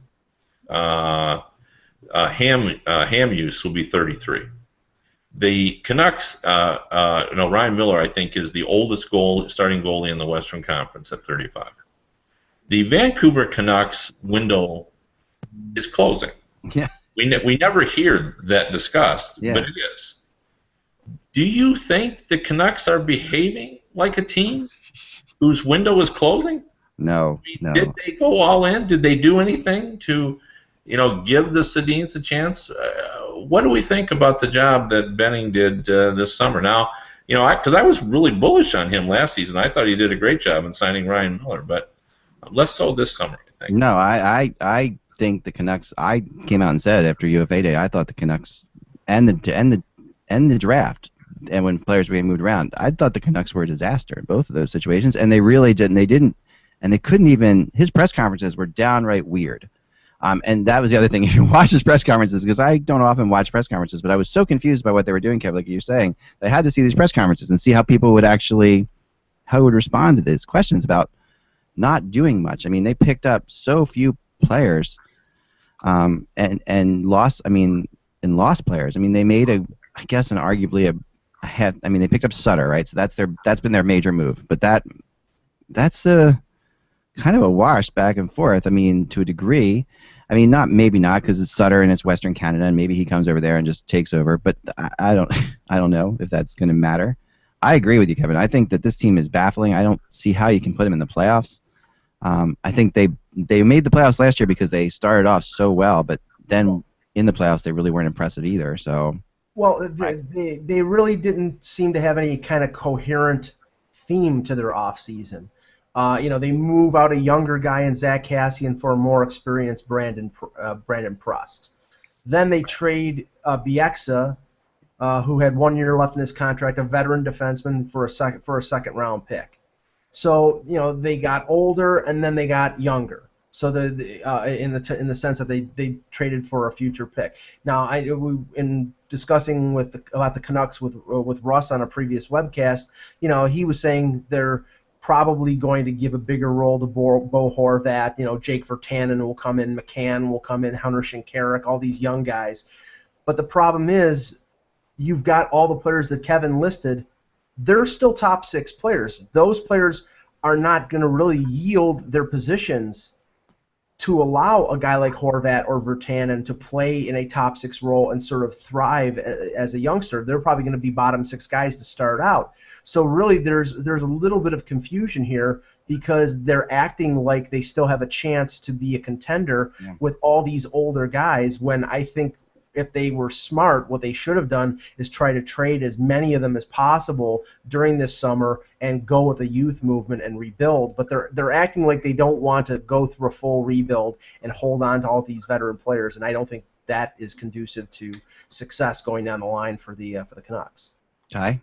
Hamuse will be 33. The Canucks, Ryan Miller, I think, is the oldest starting goalie in the Western Conference at 35. The Vancouver Canucks window is closing. Yeah. We never hear that discussed, but it is. Do you think the Canucks are behaving like a team whose window is closing? No. Did they go all in? Did they do anything to, give the Sedins a chance? What do we think about the job that Benning did this summer? Now, because I was really bullish on him last season. I thought he did a great job in signing Ryan Miller, but less so this summer, I think. No, I think the Canucks. I came out and said after UFA Day, I thought the Canucks and the draft. And when players were getting moved around, I thought the Canucks were a disaster in both of those situations, and they really didn't. They didn't. And they couldn't even. His press conferences were downright weird, and that was the other thing. If you watch his press conferences, because I don't often watch press conferences, but I was so confused by what they were doing, Kevin, like you were saying, that I had to see these press conferences and see how people would respond to these questions about not doing much. I mean, they picked up so few players, and lost. I mean, and lost players. I mean, they made I guess, arguably they picked up Sutter, right? So that's been their major move, but that's a kind of a wash back and forth. I mean, to a degree. I mean, maybe not because it's Sutter and it's Western Canada, and maybe he comes over there and just takes over. But I don't know if that's going to matter. I agree with you, Kevin. I think that this team is baffling. I don't see how you can put them in the playoffs. I think they made the playoffs last year because they started off so well, but then in the playoffs they really weren't impressive either. So. Well, they really didn't seem to have any kind of coherent theme to their offseason. They move out a younger guy in Zach Cassian for a more experienced Brandon Prust. Then they trade Bieksa, who had 1 year left in his contract, a veteran defenseman, for a second round pick. So they got older and then they got younger. So in the sense that they traded for a future pick. Now, in discussing about the Canucks with Russ on a previous webcast, he was saying they're probably going to give a bigger role to Bo Horvat. Jake Virtanen will come in, McCann will come in, Hunter Shinkaruk, all these young guys. But the problem is, you've got all the players that Kevin listed. They're still top 6 players. Those players are not going to really yield their positions to allow a guy like Horvat or Virtanen to play in a top 6 role and sort of thrive as a youngster. They're probably going to be bottom 6 guys to start out. So really there's a little bit of confusion here because they're acting like they still have a chance to be a contender with all these older guys, when I think if they were smart, what they should have done is try to trade as many of them as possible during this summer and go with a youth movement and rebuild. But they're acting like they don't want to go through a full rebuild and hold on to all these veteran players, and I don't think that is conducive to success going down the line for the Canucks. Ty?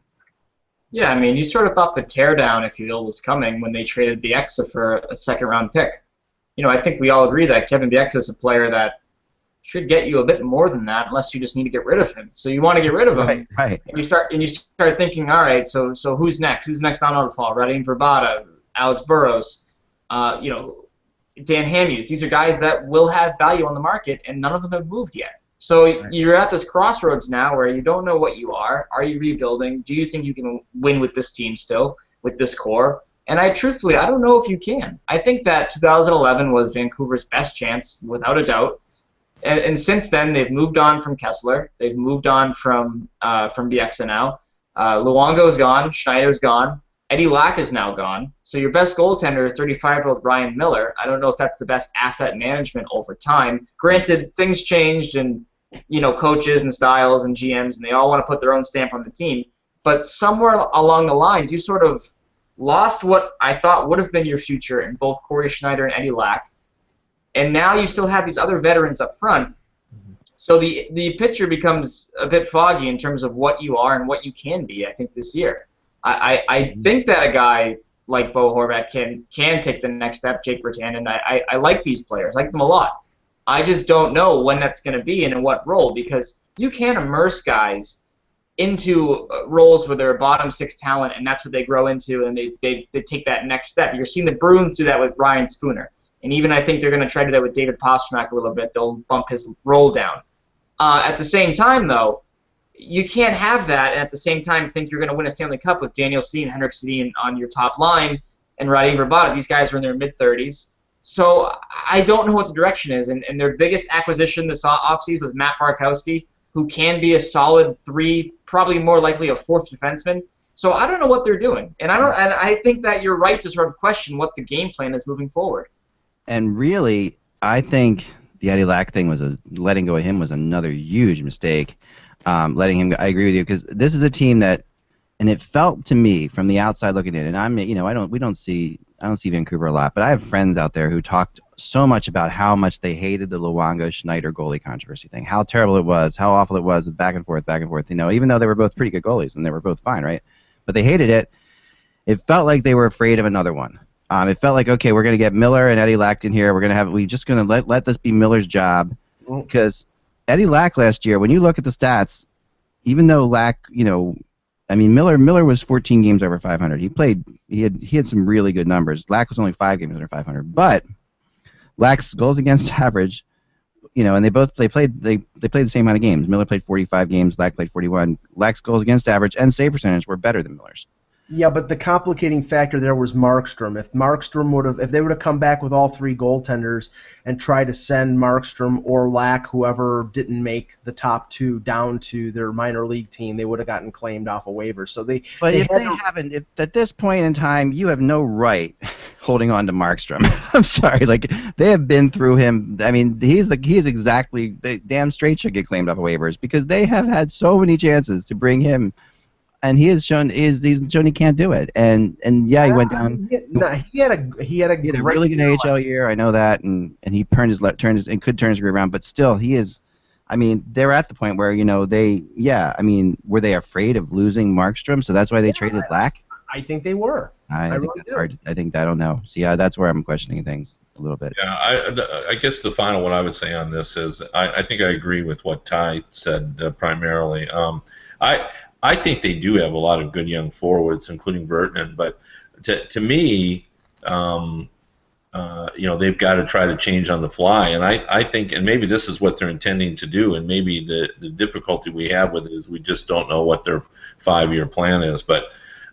Yeah, I mean, you sort of thought the teardown, if you will, was coming when they traded Bieksa for a second-round pick. You know, I think we all agree that Kevin Bieksa is a player that should get you a bit more than that, unless you just need to get rid of him. So you want to get rid of him, right. And you start thinking, all right, so who's next? Who's next on our fall? Radim Vrbata, Alex Burrows, Dan Hamhuis. These are guys that will have value on the market, and none of them have moved yet. So you're at this crossroads now where you don't know what you are. Are you rebuilding? Do you think you can win with this team still, with this core? And truthfully, I don't know if you can. I think that 2011 was Vancouver's best chance, without a doubt. And since then, they've moved on from Kessler. They've moved on from Bieksa now. Luongo's gone. Schneider's gone. Eddie Lack is now gone. So your best goaltender is 35-year-old Ryan Miller. I don't know if that's the best asset management over time. Granted, things changed, and coaches and styles and GMs, and they all want to put their own stamp on the team. But somewhere along the lines, you sort of lost what I thought would have been your future in both Corey Schneider and Eddie Lack. And now you still have these other veterans up front. So the picture becomes a bit foggy in terms of what you are and what you can be, I think, this year. I think that a guy like Bo Horvat can take the next step, Jake Virtanen. I like these players. I like them a lot. I just don't know when that's going to be and in what role, because you can't immerse guys into roles where they're a bottom 6 talent, and that's what they grow into, and they take that next step. You're seeing the Bruins do that with Ryan Spooner. And even I think they're going to try to do that with David Pastrnak a little bit. They'll bump his role down. At the same time, though, you can't have that and at the same time think you're going to win a Stanley Cup with Daniel Sedin and Henrik Sedin on your top line and Radim Vrbata. These guys are in their mid-30s. So I don't know what the direction is. And their biggest acquisition this offseason was Matt Barkowski, who can be a solid 3, probably more likely a 4th defenseman. So I don't know what they're doing. And I think that you're right to sort of question what the game plan is moving forward. And really, I think the Eddie Lack thing letting go of him was another huge mistake. Letting him go, I agree with you, because this is a team that, and it felt to me from the outside looking in, and I don't see Vancouver a lot, but I have friends out there who talked so much about how much they hated the Luongo-Schneider goalie controversy thing, how terrible it was, how awful it was, back and forth, even though they were both pretty good goalies and they were both fine, right? But they hated it. It felt like they were afraid of another one. It felt like, okay, we're going to get Miller and Eddie Lack in here. We're just going to let this be Miller's job, because Eddie Lack last year, when you look at the stats, even though Lack, Miller was 14 games over 500. He had some really good numbers. Lack was only 5 games under 500, but Lack's goals against average, and they played the same amount of games. Miller played 45 games, Lack played 41. Lack's goals against average and save percentage were better than Miller's. Yeah, but the complicating factor there was Markstrom. If they would have come back with all 3 goaltenders and tried to send Markstrom or Lack, whoever didn't make the top 2, down to their minor league team, they would have gotten claimed off a waiver. So if at this point in time, you have no right holding on to Markstrom. I'm sorry, they have been through him. I mean, he is exactly, they damn straight should get claimed off of waivers, because they have had so many chances to bring him. And he's shown he can't do it. And he went down. He had a really good AHL year. I know that, and he could turn his career around. But still, he is. I mean, they're at the point where were they afraid of losing Markstrom? So that's why they traded Lack. I think they were. I think that's hard. I don't know. So yeah, that's where I'm questioning things a little bit. Yeah, I guess the final one I would say on this is I think I agree with what Ty said primarily. I think they do have a lot of good young forwards, including Virtanen. But to me, they've got to try to change on the fly. And I think, and maybe this is what they're intending to do. And maybe the difficulty we have with it is we just don't know what their 5-year plan is. But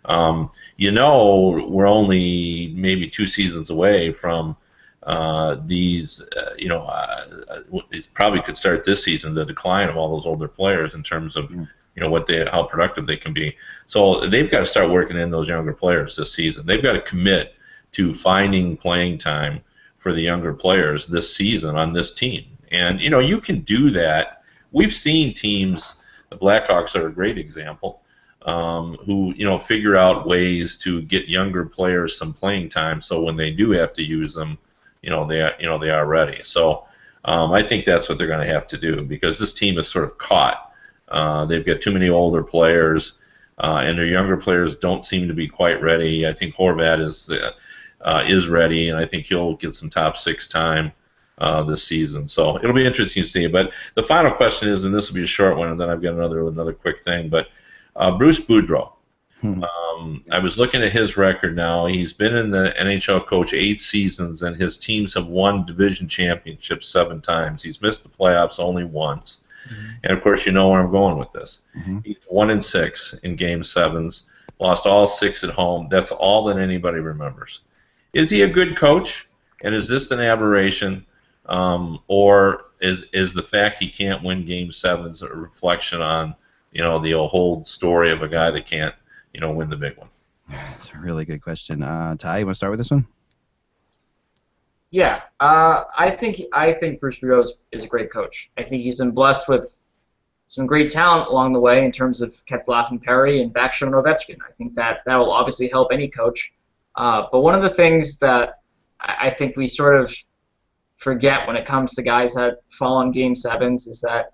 we're only maybe 2 seasons away from It probably could start this season the decline of all those older players in terms of how productive they can be. So they've got to start working in those younger players this season. They've got to commit to finding playing time for the younger players this season on this team. And you can do that. We've seen teams, the Blackhawks are a great example, who figure out ways to get younger players some playing time, so when they do have to use them, they are ready. So I think that's what they're going to have to do, because this team is sort of caught. They've got too many older players, and their younger players don't seem to be quite ready. I think Horvat is ready, and I think he'll get some top 6 time this season. So it'll be interesting to see. But the final question is, and this will be a short one, and then I've got another quick thing. But Bruce Boudreau. I was looking at his record now. He's been in the NHL coach 8 seasons, and his teams have won division championships 7 times. He's missed the playoffs only once. And of course, you know where I'm going with this. He's 1-6 in Game 7s, lost all 6 at home. That's all that anybody remembers. Is he a good coach? And is this an aberration? Or is the fact he can't win Game 7s a reflection on the whole story of a guy that can't win the big one? That's a really good question. Ty, you want to start with this one? Yeah, I think Bruce Boudreau is a great coach. I think he's been blessed with some great talent along the way in terms of Getzlaf and Perry and Backstrom and Ovechkin. I think that will obviously help any coach. But one of the things that I think we sort of forget when it comes to guys that fall in Game 7s is that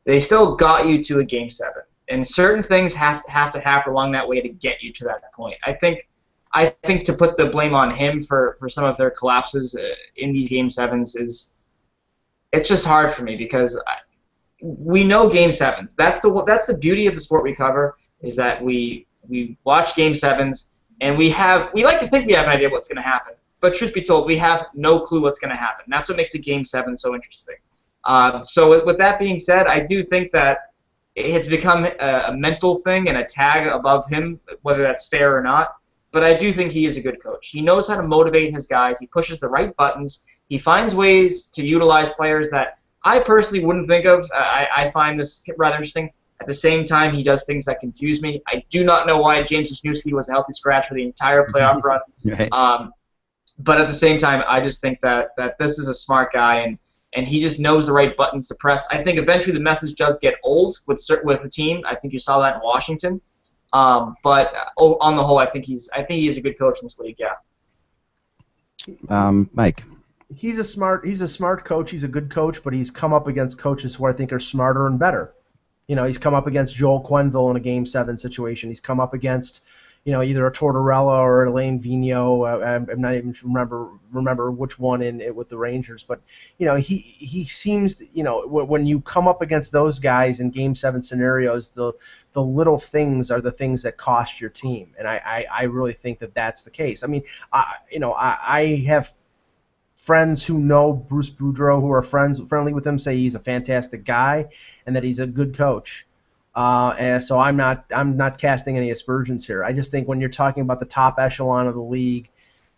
they still got you to a Game 7. And certain things have to happen along that way to get you to that point. I think to put the blame on him for some of their collapses in these Game 7s it's just hard for me, because we know Game 7s. That's the beauty of the sport we cover, is that we watch Game 7s and we like to think we have an idea what's going to happen. But truth be told, we have no clue what's going to happen. That's what makes a Game 7 so interesting. So with that being said, I do think that it's become a mental thing and a tag above him, whether that's fair or not. But I do think he is a good coach. He knows how to motivate his guys. He pushes the right buttons. He finds ways to utilize players that I personally wouldn't think of. I find this rather interesting. At the same time, he does things that confuse me. I do not know why James Wisniewski was a healthy scratch for the entire playoff run. Right. But at the same time, I just think that this is a smart guy, and he just knows the right buttons to press. I think eventually the message does get old with the team. I think you saw that in Washington. But on the whole, I think he is a good coach in this league. Yeah. Mike. He's a smart coach. He's a good coach, but he's come up against coaches who I think are smarter and better. He's come up against Joel Quenneville in a Game 7 situation. He's come up against either a Tortorella or Alain Vigneault. I'm not even remember which one with the Rangers, but he seems when you come up against those guys in Game 7 scenarios, the little things are the things that cost your team, and I really think that that's the case. I mean, I have friends who know Bruce Boudreau, who are friendly with him, say he's a fantastic guy and that he's a good coach. And so I'm not casting any aspersions here. I just think when you're talking about the top echelon of the league,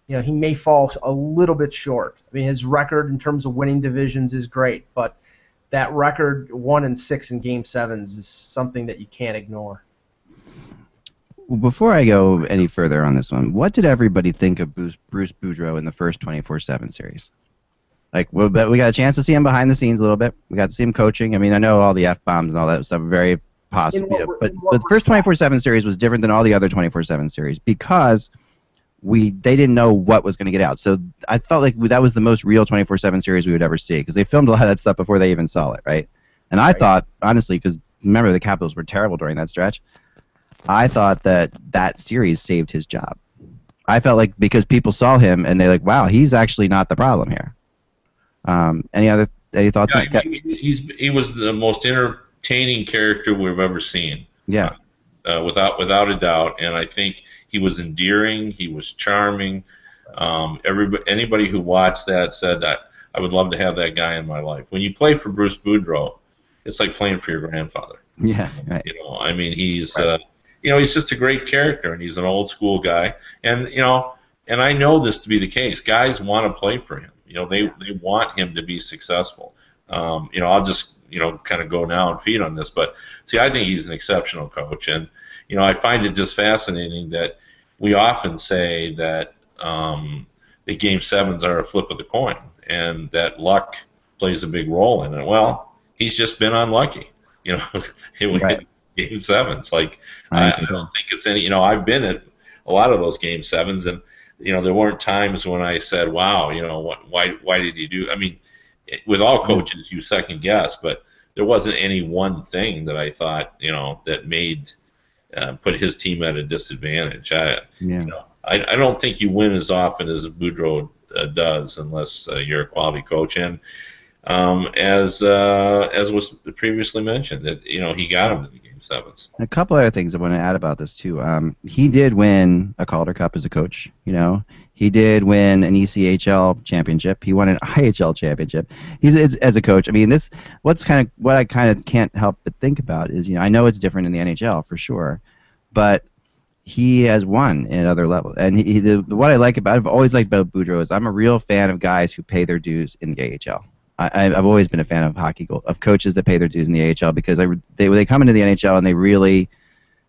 he may fall a little bit short. I mean, his record in terms of winning divisions is great, but that record 1-6 in Game 7s is something that you can't ignore. Before I go any further on this one, what did everybody think of Bruce Boudreau in the first 24/7 series? Like, we got a chance to see him behind the scenes a little bit. We got to see him coaching. I mean, I know all the F-bombs and all that stuff, very possible. But the first 24/7 series was different than all the other 24/7 series because they didn't know what was going to get out. So I felt like that was the most real 24/7 series we would ever see because they filmed a lot of that stuff before they even saw it, right? And I thought, honestly, because remember the Capitals were terrible during that stretch, I thought that series saved his job. I felt like because people saw him and they're like, wow, he's actually not the problem here. Any thoughts? Yeah, he was the most entertaining character we've ever seen. Yeah, without a doubt. And I think he was endearing. He was charming. Anybody who watched that said that I would love to have that guy in my life. When you play for Bruce Boudreau, it's like playing for your grandfather. Yeah, right. I mean, he's he's just a great character, and he's an old school guy. And and I know this to be the case. Guys want to play for him. They want him to be successful. I'll just kind of go now and feed on this, but see, I think he's an exceptional coach, and I find it just fascinating that we often say that the game sevens are a flip of the coin, and that luck plays a big role in it. Well, he's just been unlucky, Right. game sevens. Like I I don't think it's any. I've been at a lot of those game sevens, and there weren't times when I said, "Wow, why did he do?" I mean, with all coaches, you second guess, but there wasn't any one thing that I thought that made put his team at a disadvantage. I don't think you win as often as Boudreau does unless you're a quality coach. And as was previously mentioned, that he got him to the game sevens. A couple other things I want to add about this too. He did win a Calder Cup as a coach. He did win an ECHL championship. He won an IHL championship. It's, as a coach. I mean, what I kind of can't help but think about is I know it's different in the NHL for sure, but he has won at other levels. And what I like about I've always liked about Boudreau is I'm a real fan of guys who pay their dues in the AHL. I've always been a fan of coaches that pay their dues in the AHL because they come into the NHL and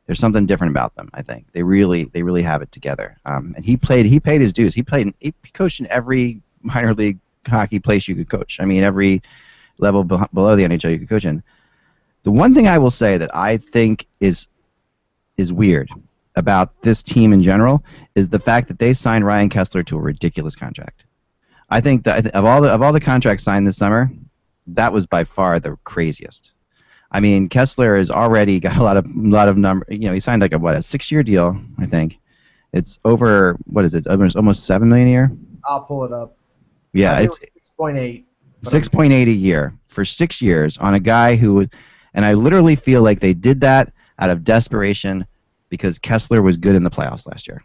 there's something different about them. I think they really have it together. And he paid his dues. He coached in every minor league hockey place you could coach. I mean, every level below the NHL you could coach in. The one thing I will say that I think is weird about this team in general is the fact that they signed Ryan Kessler to a ridiculous contract. I think that of all the contracts signed this summer, that was by far the craziest. I mean, Kessler has already got a lot of number. He signed like a 6-year deal. I think it's over. What is it? Almost $7 million a year. I'll pull it up. Yeah, it's 6.8. 6.8 a year for 6 years on a guy who, and I literally feel like they did that out of desperation because Kessler was good in the playoffs last year.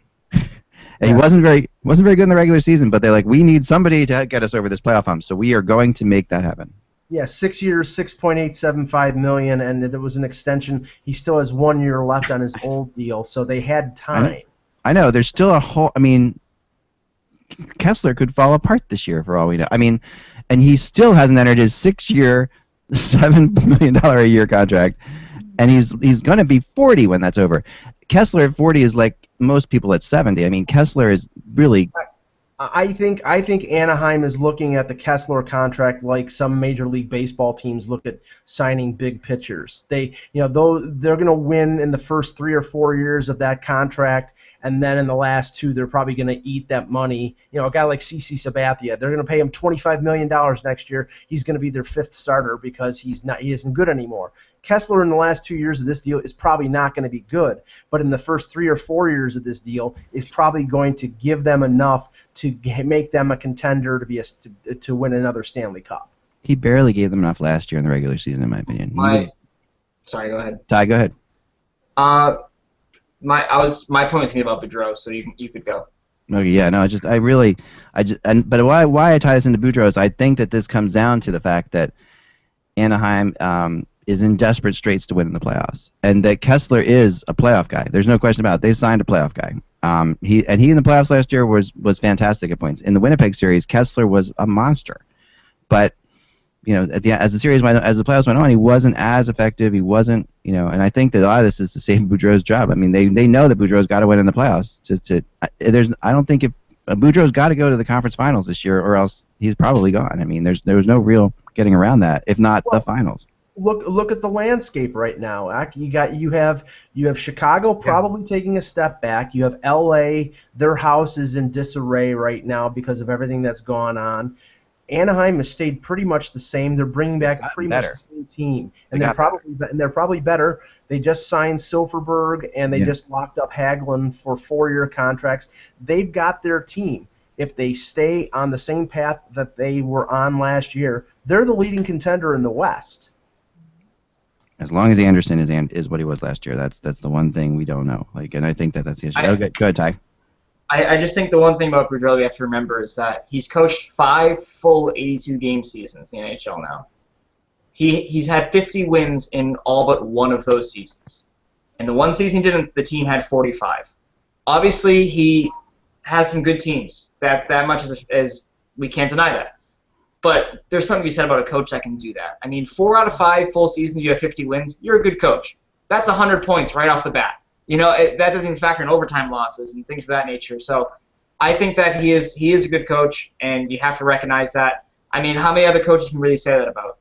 And he wasn't very good in the regular season, but they're like, we need somebody to get us over this playoff hump, so we are going to make that happen. Yeah, 6 years, $6.875 million, and there was an extension. He still has 1 year left on his old deal, so they had time. I know. There's still a whole. I mean, Kessler could fall apart this year for all we know. I mean, and he still hasn't entered his 6-year, $7 million a year contract, and he's going to be 40 when that's over. Kessler at 40 is like most people at 70. I mean, Kessler is really. I think Anaheim is looking at the Kessler contract like some Major League Baseball teams look at signing big pitchers. They're going to win in the first 3 or 4 years of that contract, and then in the last 2, they're probably going to eat that money. A guy like CC Sabathia, they're going to pay him $25 million next year. He's going to be their 5th starter because he isn't good anymore. Kessler in the last 2 years of this deal is probably not going to be good, but in the first 3 or 4 years of this deal is probably going to give them enough to make them a contender to win another Stanley Cup. He barely gave them enough last year in the regular season, in my opinion. Sorry, go ahead. Ty, go ahead. My point was thinking about Boudreau, so you could go. Okay, yeah, no, but why I tie this into Boudreau is I think that this comes down to the fact that Anaheim is in desperate straits to win in the playoffs, and that Kessler is a playoff guy. There's no question about it. They signed a playoff guy. He in the playoffs last year was fantastic at points. In the Winnipeg series, Kessler was a monster, but as the playoffs went on, he wasn't as effective. He wasn't, and I think that a lot of this is to save Boudreau's job. I mean, they know that Boudreau's got to win in the playoffs. I don't think if Boudreau's got to go to the conference finals this year, or else he's probably gone. I mean, there's no real getting around that, if not the finals. Look at the landscape right now. You have Chicago probably taking a step back. You have LA, their house is in disarray right now because of everything that's gone on. Anaheim has stayed pretty much the same. They're bringing back pretty much the same team, and they're probably better. They just signed Silverberg, and they just locked up Hagelin for 4-year contracts. They've got their team. If they stay on the same path that they were on last year, they're the leading contender in the West. As long as Anderson is what he was last year, that's the one thing we don't know. And I think that's the issue. Go ahead, Ty. I just think the one thing about Boudreau we have to remember is that he's coached 5 full 82-game seasons in the NHL now. He's had 50 wins in all but one of those seasons. And the one season he didn't, the team had 45. Obviously, he has some good teams. That much is We can't deny that. But there's something to be said about a coach that can do that. I mean, 4 out of 5 full seasons, you have 50 wins. You're a good coach. That's 100 points right off the bat. That doesn't even factor in overtime losses and things of that nature. So I think that he is a good coach, and you have to recognize that. I mean, how many other coaches can really say that about?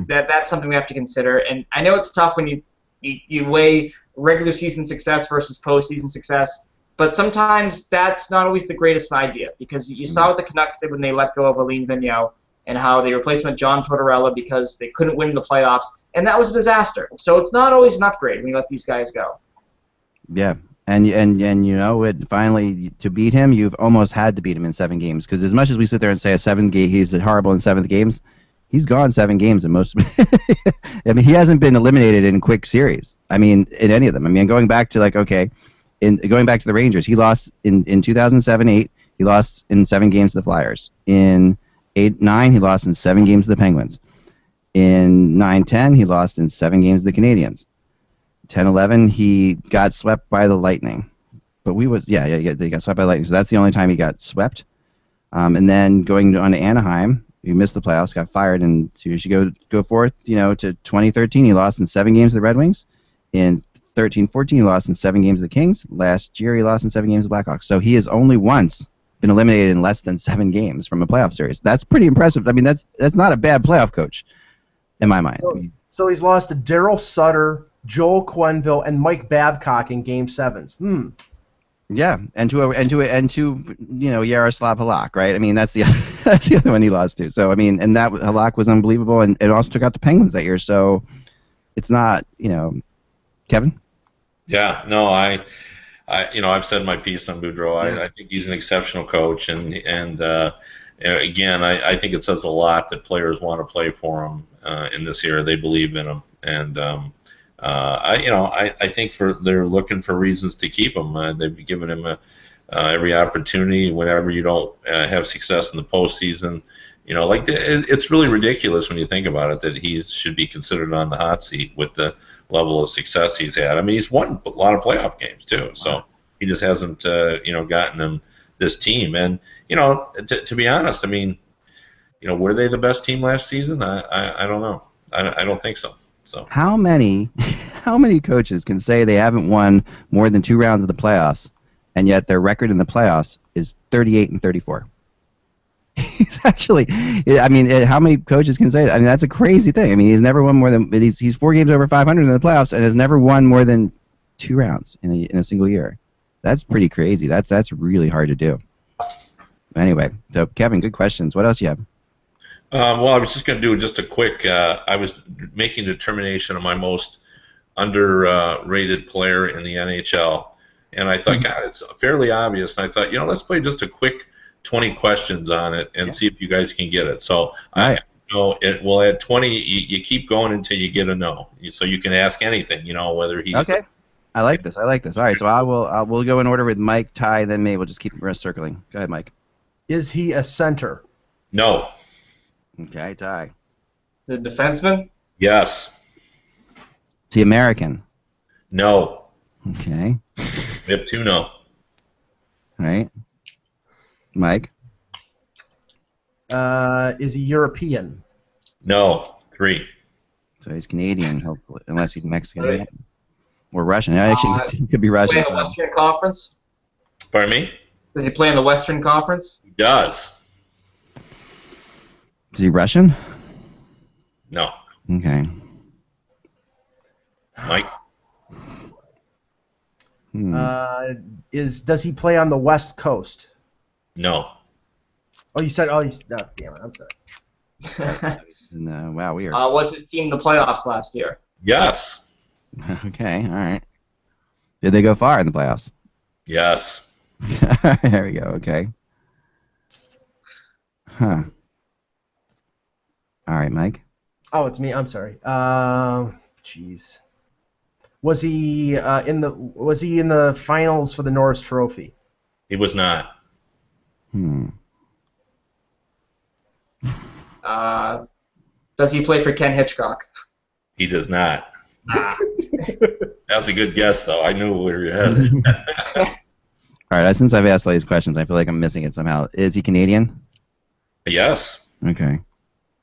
That's something we have to consider. And I know it's tough when you weigh regular season success versus postseason success, but sometimes that's not always the greatest idea, because you saw what the Canucks did when they let go of Alain Vigneault and how they replaced him with John Tortorella because they couldn't win the playoffs, and that was a disaster. So it's not always an upgrade when you let these guys go. Yeah, and finally to beat him, you've almost had to beat him in 7 games, because as much as we sit there and say he's horrible in 7 games, he's gone 7 games in most. I mean, he hasn't been eliminated in quick series. I mean, in any of them. I mean, going back to going back to the Rangers, he lost in 2007-8. He lost in 7 games to the Flyers. In 8-9, he lost in 7 games to the Penguins. In 9-10, he lost in 7 games to the Canadiens. 10-11, he got swept by the Lightning. But they got swept by the Lightning. So that's the only time he got swept. And then going on to Anaheim, he missed the playoffs, got fired, and so you should go forth, to 2013. He lost in 7 games to the Red Wings. In 13-14, he lost in 7 games to the Kings. Last year, he lost in 7 games to the Blackhawks. So he has only once been eliminated in less than 7 games from a playoff series. That's pretty impressive. I mean, that's not a bad playoff coach, in my mind. So he's lost to Daryl Sutter, Joel Quenneville, and Mike Babcock in Game 7s. Yeah, and to Yaroslav Halak, right? I mean, that's the other one he lost to. So I mean, and that Halak was unbelievable, and it also took out the Penguins that year. So it's not, Kevin. Yeah, no, I've said my piece on Boudreau. I think he's an exceptional coach, and again, I think it says a lot that players want to play for him in this era. They believe in him, and I think they're looking for reasons to keep him. They've given him every opportunity. Whenever you don't have success in the postseason, it's really ridiculous when you think about it that he should be considered on the hot seat with the level of success he's had. I mean, he's won a lot of playoff games too, so he just hasn't gotten them this team. And to be honest, I mean, were they the best team last season? I don't know. I don't think so. So how many coaches can say they haven't won more than 2 rounds of the playoffs, and yet their record in the playoffs is 38-34? He's actually, I mean, how many coaches can say that? I mean, that's a crazy thing. I mean, he's never won more than he's 4 games over 500 in the playoffs and has never won more than 2 rounds in a single year. That's pretty crazy. That's really hard to do. Anyway, so Kevin, good questions. What else you have? Well, I was just going to do just a quick. I was making a determination of my most underrated player in the NHL, and I thought, God, it's fairly obvious. And I thought, let's play just a quick 20 questions on it and see if you guys can get it. So we'll add 20. You keep going until you get a no. So you can ask anything, whether he's okay. I like this. All right, so we'll go in order with Mike, Ty, then me. We'll just keep circling. Go ahead, Mike. Is he a center? No. Okay, Ty. Is it defenseman? Yes. Is he American? No. Okay. We have 2 no. All right. Mike? Is he European? No. 3. So he's Canadian, hopefully, unless he's Mexican. Or Russian. Actually, he could be Russian. Play in the Western Conference? Pardon me? Does he play in the Western Conference? He does. Is he Russian? No. Okay. Mike? Does he play on the West Coast? No. Oh, you said. Oh, damn it! I'm sorry. No, wow, weird. Was his team in the playoffs last year? Yes. Okay, all right. Did they go far in the playoffs? Yes. There we go. Okay. Huh. All right, Mike. Oh, it's me. I'm sorry. Jeez. Was he in the finals for the Norris Trophy? He was not. Does he play for Ken Hitchcock? He does not. That was a good guess, though. I knew where you headed. All right, since I've asked all these questions, I feel like I'm missing it somehow. Is he Canadian? Yes. Okay.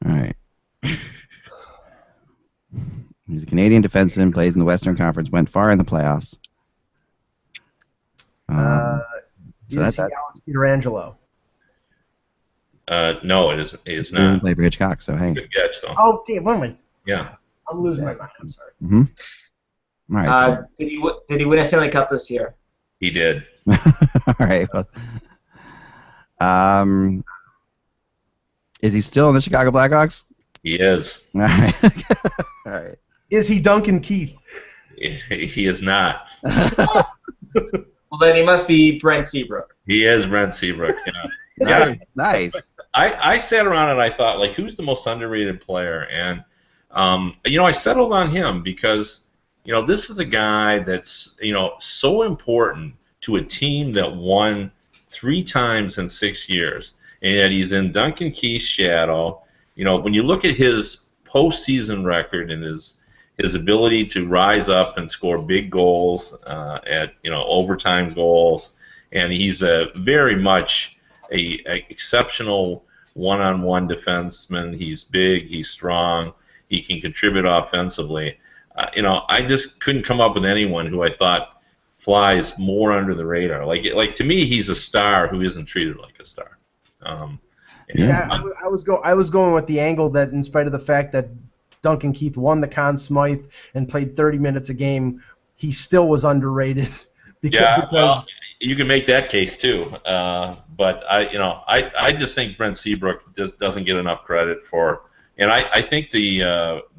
All right. He's a Canadian defenseman, plays in the Western Conference, went far in the playoffs. So Is that's he that. Alex Pietrangelo? No, it's He didn't not. play for Hitchcock, so hey. Good catch, though. Oh, damn, what am I? Yeah. I'm losing my mind. I'm sorry. Mm-hmm. All right. Did he win a Stanley Cup this year? He did. So. All right. Well, is he still in the Chicago Blackhawks? He is. All right. All right. Is he Duncan Keith? He is not. Well, then he must be Brent Seabrook. He is Brent Seabrook. Yeah. Nice. I sat around and I thought, like, who's the most underrated player? And, I settled on him because, this is a guy that's, so important to a team that won 3 times in 6 years. And yet he's in Duncan Keith's shadow. When you look at his postseason record and his ability to rise up and score big goals at overtime goals, and he's very much a exceptional one-on-one defenseman. He's big, he's strong, he can contribute offensively. I just couldn't come up with anyone who I thought flies more under the radar. Like to me, he's a star who isn't treated like a star. I was going with the angle that, in spite of the fact that Duncan Keith won the Conn Smythe and played 30 minutes a game, he still was underrated. Well, you can make that case too. But I just think Brent Seabrook just doesn't get enough credit for, and I think the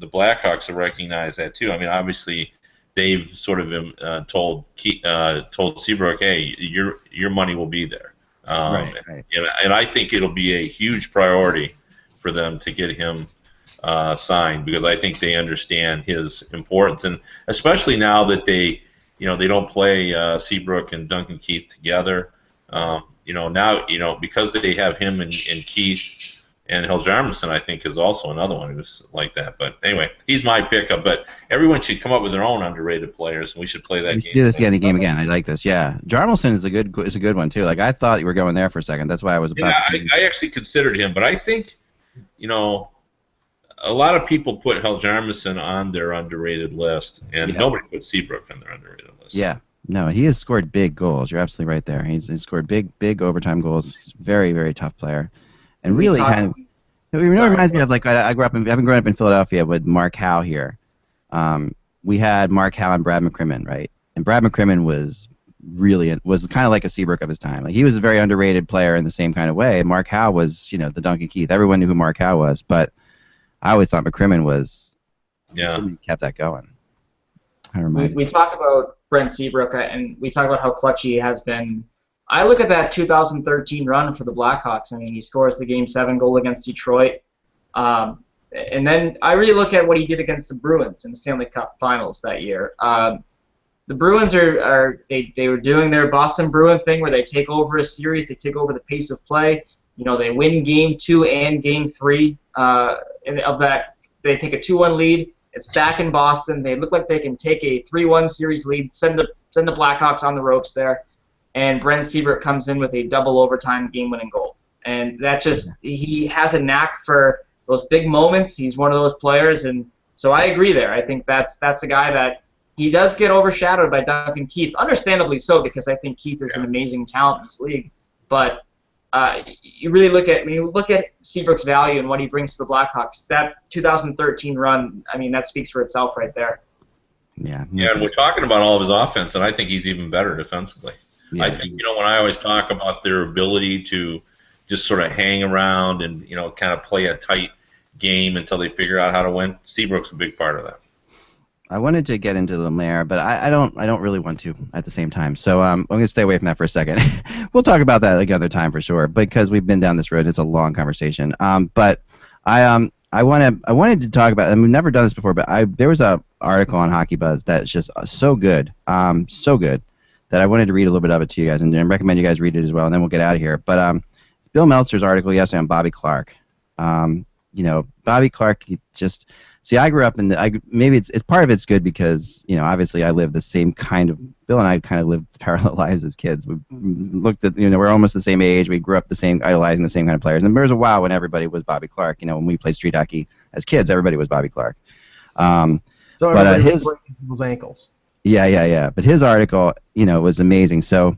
Blackhawks have recognized that too. I mean, obviously, they've sort of told Seabrook, hey, your money will be there. Right. And I think it'll be a huge priority for them to get him signed, because I think they understand his importance, and especially now that they don't play Seabrook and Duncan Keith together. Now because they have him and Keith, and Hjalmarsson, I think, is also another one who's like that. But anyway, he's my pickup. But everyone should come up with their own underrated players, and we should play that game. Do this game again. I like this. Yeah, Hjalmarsson is a good one too. Like, I thought you were going there for a second. That's why I was about. Yeah, I actually considered him, but I think, a lot of people put Hjalmarsson on their underrated list, and nobody put Seabrook on their underrated list. Yeah. No, he has scored big goals. You're absolutely right there. He's scored big overtime goals. He's a very, very tough player. And really it reminds me of, like, I've grown up in Philadelphia with Mark Howe here. We had Mark Howe and Brad McCrimmon, right? And Brad McCrimmon was kind of like a Seabrook of his time. Like, he was a very underrated player in the same kind of way. Mark Howe was, the Duncan Keith. Everyone knew who Mark Howe was, but I always thought McCrimmon was. Yeah. Kept that going. We talk about Brent Seabrook, and we talk about how clutch he has been. I look at that 2013 run for the Blackhawks. I mean, he scores the Game 7 goal against Detroit. And then I really look at what he did against the Bruins in the Stanley Cup Finals that year. The Bruins they were doing their Boston Bruin thing where they take over a series, they take over the pace of play. They win Game 2 and Game 3 of that. They take a 2-1 lead. It's back in Boston. They look like they can take a 3-1 series lead, send the Blackhawks on the ropes there. And Brent Seabrook comes in with a double overtime game-winning goal. And he has a knack for those big moments. He's one of those players, and so I agree there. I think that's a guy that he does get overshadowed by Duncan Keith, understandably so, because I think Keith is an amazing talent in this league. But you really look at Seabrook's value and what he brings to the Blackhawks, that 2013 run, I mean, that speaks for itself right there. Yeah. Yeah, and we're talking about all of his offense, and I think he's even better defensively. Yeah. I think, when I always talk about their ability to just sort of hang around and, kind of play a tight game until they figure out how to win, Seabrook's a big part of that. I wanted to get into Lemaire, but I don't really want to at the same time. So I'm going to stay away from that for a second. We'll talk about that another time for sure, because we've been down this road. It's a long conversation. But I wanted to talk about, and we've never done this before, but there was an article on HockeyBuzz that's just so good, that I wanted to read a little bit of it to you guys, and recommend you guys read it as well, and then we'll get out of here. But Bill Meltzer's article yesterday on Bobby Clarke. Bobby Clarke, See, I grew up in maybe it's part of it's good because obviously I lived the same kind of Bill and I kind of lived parallel lives as kids. We looked at we're almost the same age. We grew up idolizing the same kind of players. And there was a while when everybody was Bobby Clark. When we played street hockey as kids, everybody was Bobby Clark. So everybody was breaking people's ankles. Yeah. But his article, was amazing. So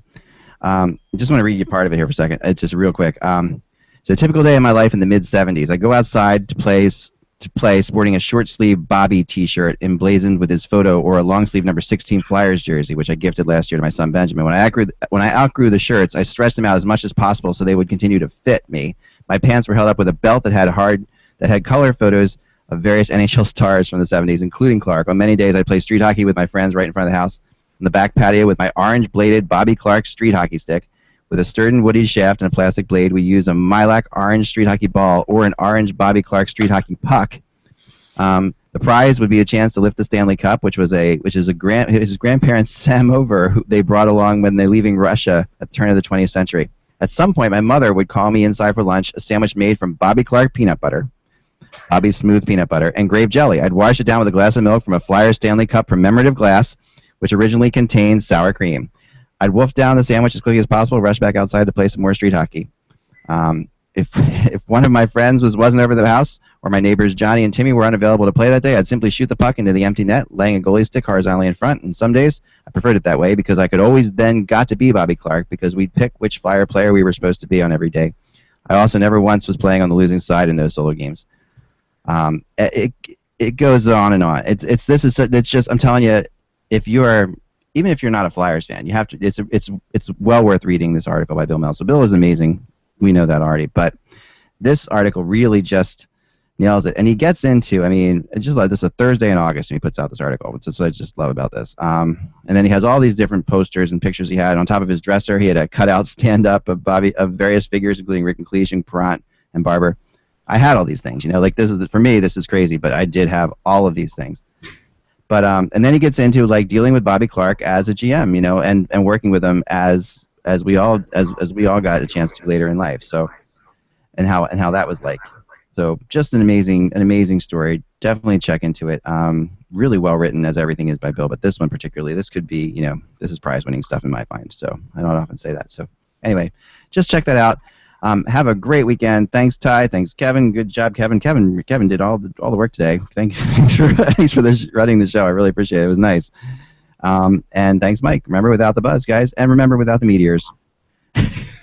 I just want to read you part of it here for a second. It's just real quick. So a typical day in my life in the mid-'70s. I go outside to play sporting a short-sleeve Bobby T-shirt emblazoned with his photo or a long-sleeve number 16 Flyers jersey, which I gifted last year to my son Benjamin. When I outgrew the shirts, I stretched them out as much as possible so they would continue to fit me. My pants were held up with a belt that had color photos of various NHL stars from the 70s, including Clark. On many days, I'd play street hockey with my friends right in front of the house in the back patio with my orange-bladed Bobby Clark street hockey stick. With a sturdy woody shaft and a plastic blade, we use a Mylac orange street hockey ball or an orange Bobby Clark street hockey puck. The prize would be a chance to lift the Stanley Cup, which is his grandparents Sam over, who they brought along when they're leaving Russia at the turn of the 20th century. At some point, my mother would call me inside for lunch, a sandwich made from Bobby Clark peanut butter, Bobby's smooth peanut butter, and grape jelly. I'd wash it down with a glass of milk from a Flyers Stanley Cup commemorative glass, which originally contained sour cream. I'd wolf down the sandwich as quickly as possible, rush back outside to play some more street hockey. If one of my friends wasn't over the house, or my neighbors Johnny and Timmy were unavailable to play that day, I'd simply shoot the puck into the empty net, laying a goalie stick horizontally in front. And some days, I preferred it that way because I could always then got to be Bobby Clark because we'd pick which Flyer player we were supposed to be on every day. I also never once was playing on the losing side in those solo games. It goes on and on. It's just I'm telling you, even if you're not a Flyers fan, you have to. It's well worth reading this article by Bill Meltzer. Bill is amazing. We know that already, but this article really just nails it. And he gets into, just like this is a Thursday in August, and he puts out this article. That's what I just love about this. And then he has all these different posters and pictures he had on top of his dresser. He had a cutout stand-up of various figures, including Rick McLeish, Perrant, and Barber. I had all these things, for me, this is crazy, but I did have all of these things. But and then he gets into dealing with Bobby Clark as a GM, and working with him as we all got a chance to later in life. So, and how that was like. So just an amazing story. Definitely check into it. Really well written as everything is by Bill, but this one particularly, this could be, this is prize-winning stuff in my mind. So I don't often say that. So anyway, just check that out. Have a great weekend. Thanks, Ty. Thanks, Kevin. Good job, Kevin. Kevin did all the work today. Thanks for running the show. I really appreciate it. It was nice. And thanks, Mike. Remember, without the buzz, guys, and remember, without the meteors,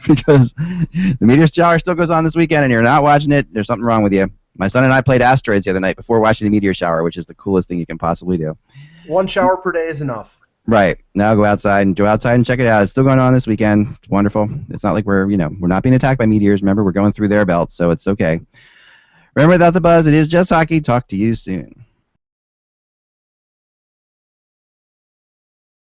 because the meteor shower still goes on this weekend, and you're not watching it. There's something wrong with you. My son and I played asteroids the other night before watching the meteor shower, which is the coolest thing you can possibly do. One shower per day is enough. Right. Now go outside and check it out. It's still going on this weekend. It's wonderful. It's not like we're not being attacked by meteors. Remember, we're going through their belts, so it's okay. Remember, without the buzz, it is just hockey. Talk to you soon.